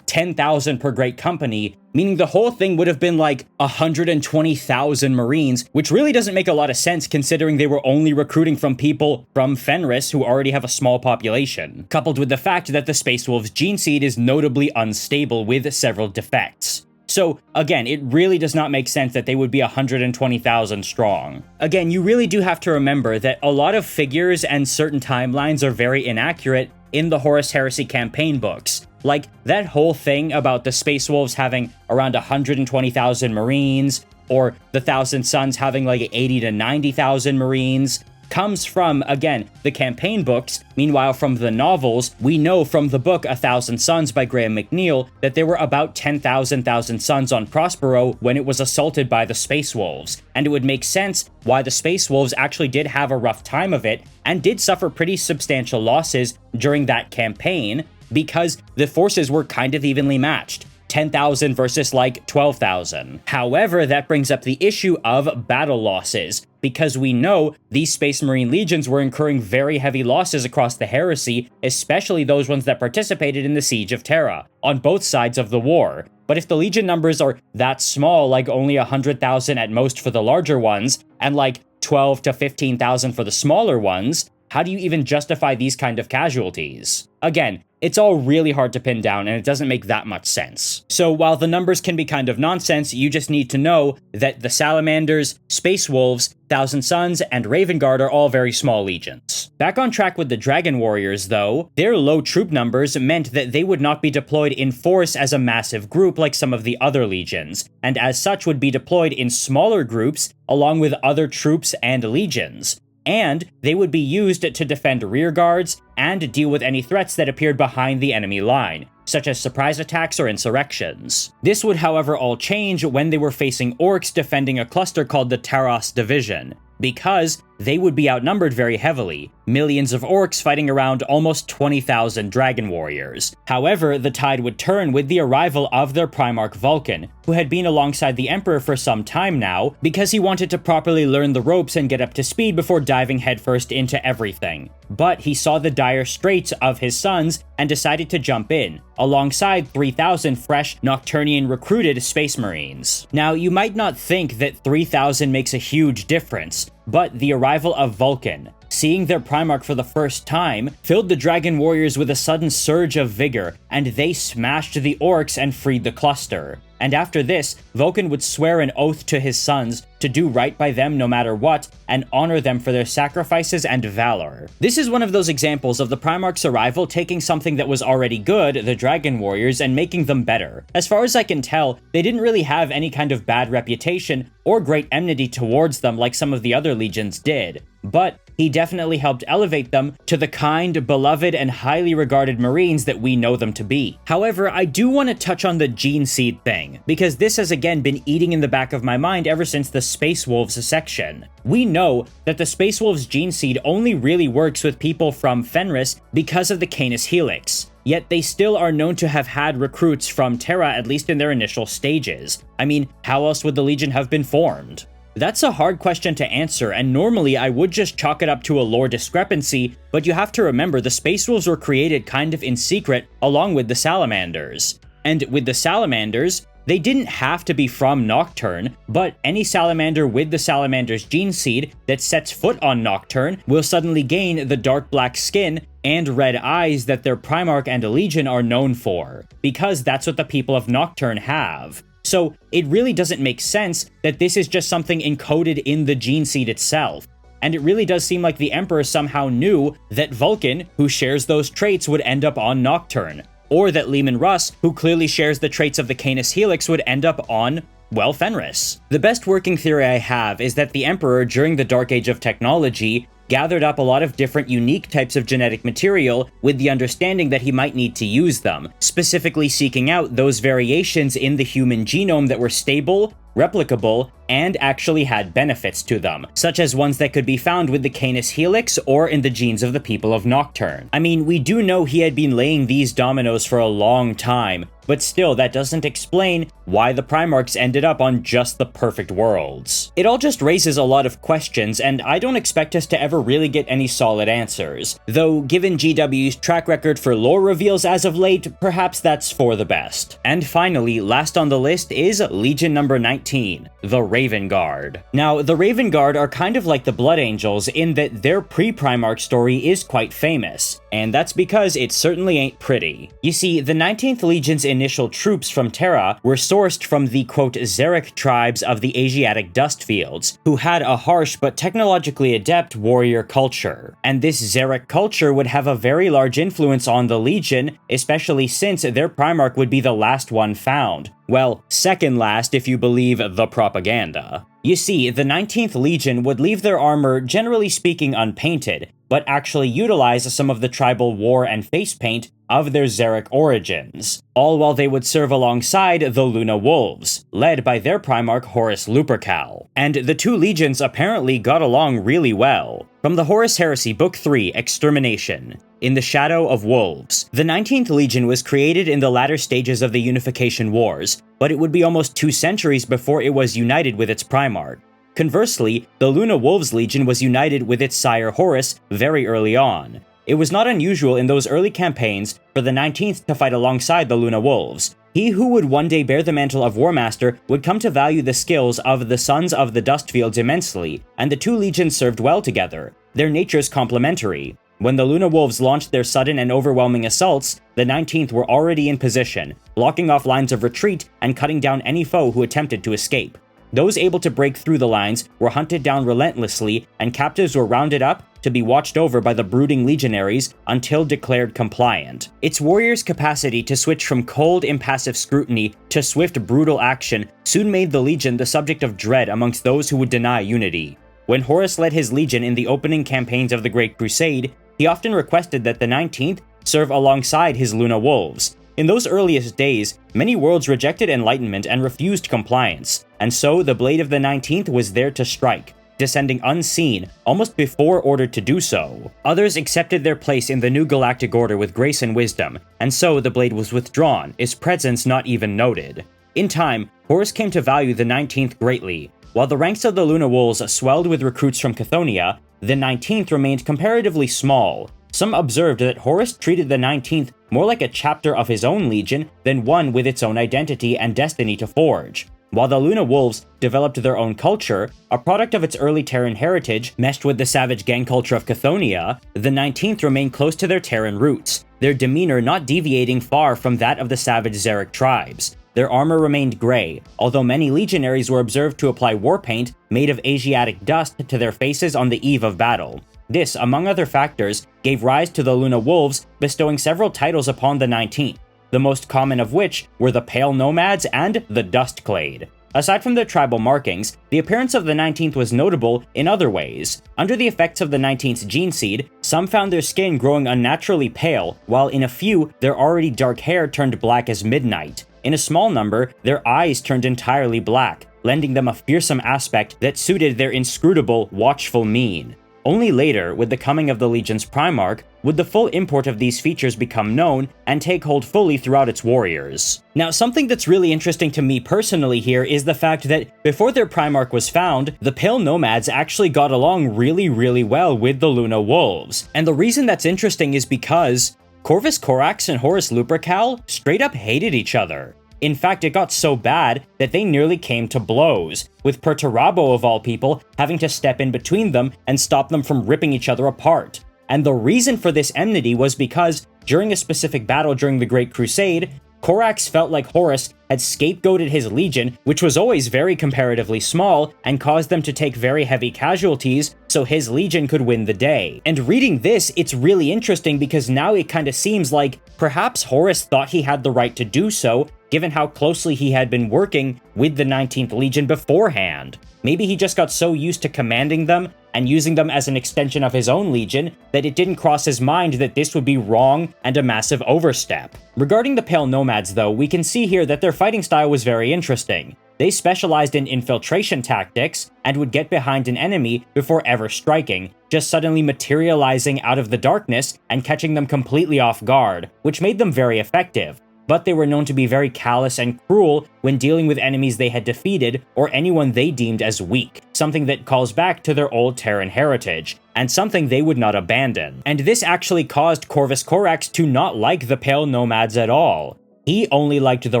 Speaker 1: 10,000 per great company, meaning the whole thing would have been like 120,000 Marines, which really doesn't make a lot of sense considering they were only recruiting from people from Fenris who already have a small population, coupled with the fact that the Space Wolves gene seed is notably unstable with several defects. So, again, it really does not make sense that they would be 120,000 strong. Again, you really do have to remember that a lot of figures and certain timelines are very inaccurate in the Horus Heresy campaign books. Like, that whole thing about the Space Wolves having around 120,000 Marines, or the Thousand Sons having like 80 to 90,000 Marines, comes from, again, the campaign books. Meanwhile, from the novels, we know from the book A Thousand Sons by Graham McNeill that there were about 10,000 Thousand Sons on Prospero when it was assaulted by the Space Wolves, and it would make sense why the Space Wolves actually did have a rough time of it and did suffer pretty substantial losses during that campaign, because the forces were kind of evenly matched. 10,000 versus like 12,000. However, that brings up the issue of battle losses, because we know these Space Marine legions were incurring very heavy losses across the heresy, especially those ones that participated in the Siege of Terra, on both sides of the war. But if the legion numbers are that small, like only 100,000 at most for the larger ones, and like 12 to 15,000 for the smaller ones, how do you even justify these kind of casualties? Again, it's all really hard to pin down, and it doesn't make that much sense. So while the numbers can be kind of nonsense, you just need to know that the Salamanders, Space Wolves, Thousand Sons, and Raven Guard are all very small legions. Back on track with the Dragon Warriors, though, their low troop numbers meant that they would not be deployed in force as a massive group like some of the other legions, and as such would be deployed in smaller groups along with other troops and legions. And they would be used to defend rear guards and deal with any threats that appeared behind the enemy line, such as surprise attacks or insurrections. This would, however, all change when they were facing orcs defending a cluster called the Taros Division, because they would be outnumbered very heavily, millions of orcs fighting around almost 20,000 dragon warriors. However, the tide would turn with the arrival of their Primarch Vulcan, who had been alongside the Emperor for some time now, because he wanted to properly learn the ropes and get up to speed before diving headfirst into everything. But he saw the dire straits of his sons and decided to jump in, alongside 3,000 fresh Nocturnian recruited Space Marines. Now, you might not think that 3,000 makes a huge difference, but the arrival of Vulcan, seeing their Primarch for the first time, filled the Dragon Warriors with a sudden surge of vigor, and they smashed the orcs and freed the cluster. And after this, Vulcan would swear an oath to his sons to do right by them no matter what, and honor them for their sacrifices and valor. This is one of those examples of the Primarch's arrival taking something that was already good, the Dragon Warriors, and making them better. As far as I can tell, they didn't really have any kind of bad reputation or great enmity towards them like some of the other legions did, but he definitely helped elevate them to the kind, beloved, and highly regarded Marines that we know them to be. However, I do want to touch on the gene seed thing, because this has again been eating in the back of my mind ever since the Space Wolves section. We know that the Space Wolves gene seed only really works with people from Fenris because of the Canis Helix, yet they still are known to have had recruits from Terra, at least in their initial stages. I mean, how else would the Legion have been formed? That's a hard question to answer, and normally I would just chalk it up to a lore discrepancy, but you have to remember the Space Wolves were created kind of in secret along with the Salamanders. And with the Salamanders, they didn't have to be from Nocturne, but any Salamander with the Salamander's gene seed that sets foot on Nocturne will suddenly gain the dark black skin and red eyes that their Primarch and Legion are known for, because that's what the people of Nocturne have. So it really doesn't make sense that this is just something encoded in the gene seed itself. And it really does seem like the Emperor somehow knew that Vulcan, who shares those traits, would end up on Nocturne, or that Leman Russ, who clearly shares the traits of the Canis Helix, would end up on, well, Fenris. The best working theory I have is that the Emperor, during the Dark Age of Technology, gathered up a lot of different unique types of genetic material with the understanding that he might need to use them, specifically seeking out those variations in the human genome that were stable replicable, and actually had benefits to them, such as ones that could be found with the Canis Helix or in the genes of the people of Nocturne. I mean, we do know he had been laying these dominoes for a long time, but still, that doesn't explain why the Primarchs ended up on just the perfect worlds. It all just raises a lot of questions, and I don't expect us to ever really get any solid answers. Though, given GW's track record for lore reveals as of late, perhaps that's for the best. And finally, last on the list is Legion number 19, the Raven Guard. Now, the Raven Guard are kind of like the Blood Angels in that their pre-Primarch story is quite famous, and that's because it certainly ain't pretty. You see, the 19th Legion's initial troops from Terra were sourced from the quote Xeric tribes of the Asiatic dust fields, who had a harsh but technologically adept warrior culture. And this Xeric culture would have a very large influence on the Legion, especially since their Primarch would be the last one found. Well, second last if you believe the propaganda. You see, the 19th Legion would leave their armor generally speaking unpainted, but actually utilize some of the tribal war and face paint of their Xeric origins, all while they would serve alongside the Luna Wolves, led by their Primarch Horus Lupercal. And the two legions apparently got along really well. From the Horus Heresy Book 3, Extermination. In the Shadow of Wolves. The 19th Legion was created in the latter stages of the Unification Wars, but it would be almost 2 centuries before it was united with its Primarch. Conversely, the Luna Wolves Legion was united with its sire Horus very early on. It was not unusual in those early campaigns for the 19th to fight alongside the Luna Wolves. He who would one day bear the mantle of War Master would come to value the skills of the Sons of the Dust Fields immensely, and the two legions served well together, their natures complementary. When the Luna Wolves launched their sudden and overwhelming assaults, the 19th were already in position, blocking off lines of retreat and cutting down any foe who attempted to escape. Those able to break through the lines were hunted down relentlessly, and captives were rounded up to be watched over by the brooding legionaries until declared compliant. Its warriors' capacity to switch from cold, impassive scrutiny to swift, brutal action soon made the Legion the subject of dread amongst those who would deny unity. When Horus led his Legion in the opening campaigns of the Great Crusade, he often requested that the 19th serve alongside his Luna Wolves. In those earliest days, many worlds rejected enlightenment and refused compliance, and so the blade of the 19th was there to strike, descending unseen, almost before ordered to do so. Others accepted their place in the new galactic order with grace and wisdom, and so the blade was withdrawn, its presence not even noted. In time, Horus came to value the 19th greatly. While the ranks of the Luna Wolves swelled with recruits from Chthonia, the 19th remained comparatively small. Some observed that Horus treated the 19th more like a chapter of his own legion than one with its own identity and destiny to forge. While the Luna Wolves developed their own culture, a product of its early Terran heritage meshed with the savage gang culture of Chthonia, the 19th remained close to their Terran roots, their demeanor not deviating far from that of the savage Xeric tribes. Their armor remained gray, although many legionaries were observed to apply war paint made of Asiatic dust to their faces on the eve of battle. This, among other factors, gave rise to the Luna Wolves bestowing several titles upon the 19th, the most common of which were the Pale Nomads and the Dust Clade. Aside from their tribal markings, the appearance of the 19th was notable in other ways. Under the effects of the 19th's gene seed, some found their skin growing unnaturally pale, while in a few, their already dark hair turned black as midnight. In a small number, their eyes turned entirely black, lending them a fearsome aspect that suited their inscrutable, watchful mien. Only later, with the coming of the Legion's Primarch, would the full import of these features become known and take hold fully throughout its warriors. Now, something that's really interesting to me personally here is the fact that before their Primarch was found, the Pale Nomads actually got along really well with the Luna Wolves. And the reason that's interesting is because Corvus Corax and Horus Lupercal straight up hated each other. In fact, it got so bad that they nearly came to blows, with Perturabo of all people having to step in between them and stop them from ripping each other apart. And the reason for this enmity was because, during a specific battle during the Great Crusade, Corax felt like Horus had scapegoated his legion, which was always very comparatively small, and caused them to take very heavy casualties so his legion could win the day. And reading this, it's really interesting because now it kind of seems like perhaps Horus thought he had the right to do so, given how closely he had been working with the 19th Legion beforehand. Maybe he just got so used to commanding them and using them as an extension of his own legion that it didn't cross his mind that this would be wrong and a massive overstep. Regarding the Pale Nomads though, we can see here that their fighting style was very interesting. They specialized in infiltration tactics and would get behind an enemy before ever striking, just suddenly materializing out of the darkness and catching them completely off guard, which made them very effective. But they were known to be very callous and cruel when dealing with enemies they had defeated or anyone they deemed as weak, something that calls back to their old Terran heritage, and something they would not abandon. And this actually caused Corvus Corax to not like the Pale Nomads at all. He only liked the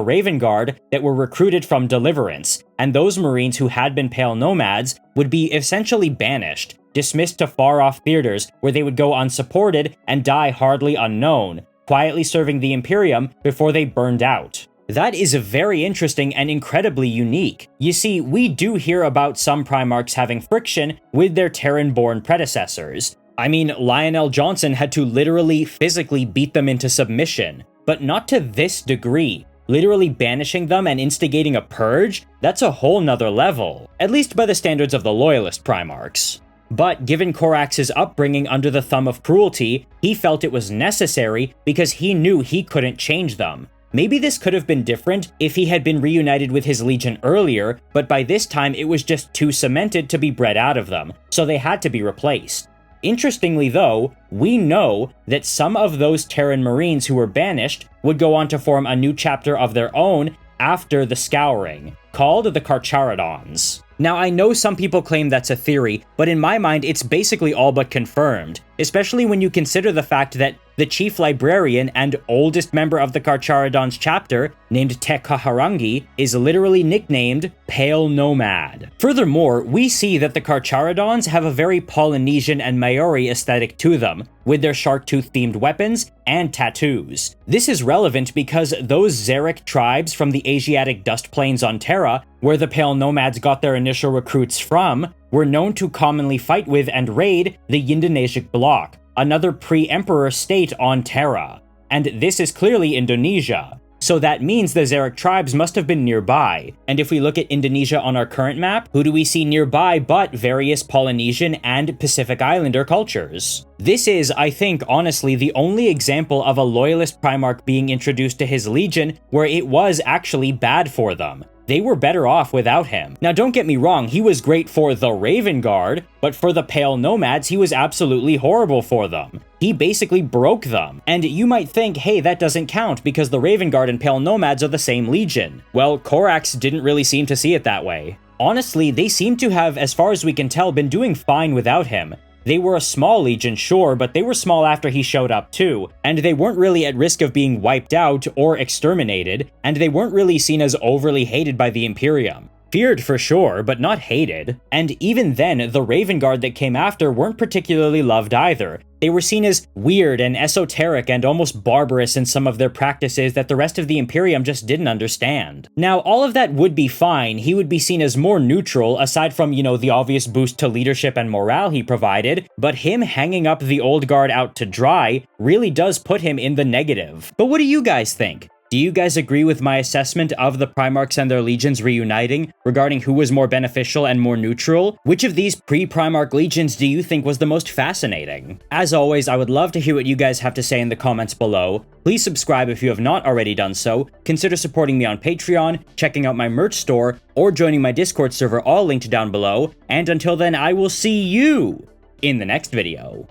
Speaker 1: Raven Guard that were recruited from Deliverance, and those Marines who had been Pale Nomads would be essentially banished, dismissed to far-off theaters where they would go unsupported and die hardly unknown, quietly serving the Imperium before they burned out. That is very interesting and incredibly unique. You see, we do hear about some Primarchs having friction with their Terran-born predecessors. I mean, Lionel Johnson had to literally physically beat them into submission, but not to this degree. Literally banishing them and instigating a purge? That's a whole nother level, at least by the standards of the Loyalist Primarchs. But given Corax's upbringing under the thumb of cruelty, he felt it was necessary because he knew he couldn't change them. Maybe this could have been different if he had been reunited with his legion earlier, but by this time it was just too cemented to be bred out of them, so they had to be replaced. Interestingly though, we know that some of those Terran Marines who were banished would go on to form a new chapter of their own after the Scouring, called the Carcharodons. Now, I know some people claim that's a theory, but in my mind it's basically all but confirmed, especially when you consider the fact that the chief librarian and oldest member of the Carcharodons chapter, named Te Kaharangi, is literally nicknamed Pale Nomad. Furthermore, we see that the Carcharodons have a very Polynesian and Maori aesthetic to them, with their shark-tooth-themed weapons and tattoos. This is relevant because those Xeric tribes from the Asiatic dust plains on Terra, where the Pale Nomads got their initial recruits from, were known to commonly fight with and raid the Yindonesian bloc, another pre-emperor state on Terra. And this is clearly Indonesia. So that means the Xeric tribes must have been nearby. And if we look at Indonesia on our current map, who do we see nearby but various Polynesian and Pacific Islander cultures? This is, I think, honestly, the only example of a Loyalist Primarch being introduced to his legion where it was actually bad for them. They were better off without him. Now, don't get me wrong, he was great for the Raven Guard, but for the Pale Nomads, he was absolutely horrible for them. He basically broke them. And you might think, hey, that doesn't count because the Raven Guard and Pale Nomads are the same legion. Well, Corax didn't really seem to see it that way. Honestly, they seem to have, as far as we can tell, been doing fine without him. They were a small legion, sure, but they were small after he showed up too, and they weren't really at risk of being wiped out or exterminated, and they weren't really seen as overly hated by the Imperium. Feared for sure, but not hated. And even then, the Raven Guard that came after weren't particularly loved either. They were seen as weird and esoteric and almost barbarous in some of their practices that the rest of the Imperium just didn't understand. Now, all of that would be fine. He would be seen as more neutral, aside from, the obvious boost to leadership and morale he provided, but him hanging up the old guard out to dry really does put him in the negative. But what do you guys think? Do you guys agree with my assessment of the Primarchs and their legions reuniting regarding who was more beneficial and more neutral? Which of these pre-Primarch legions do you think was the most fascinating? As always, I would love to hear what you guys have to say in the comments below. Please subscribe if you have not already done so, consider supporting me on Patreon, checking out my merch store, or joining my Discord server, all linked down below, and until then, I will see you in the next video.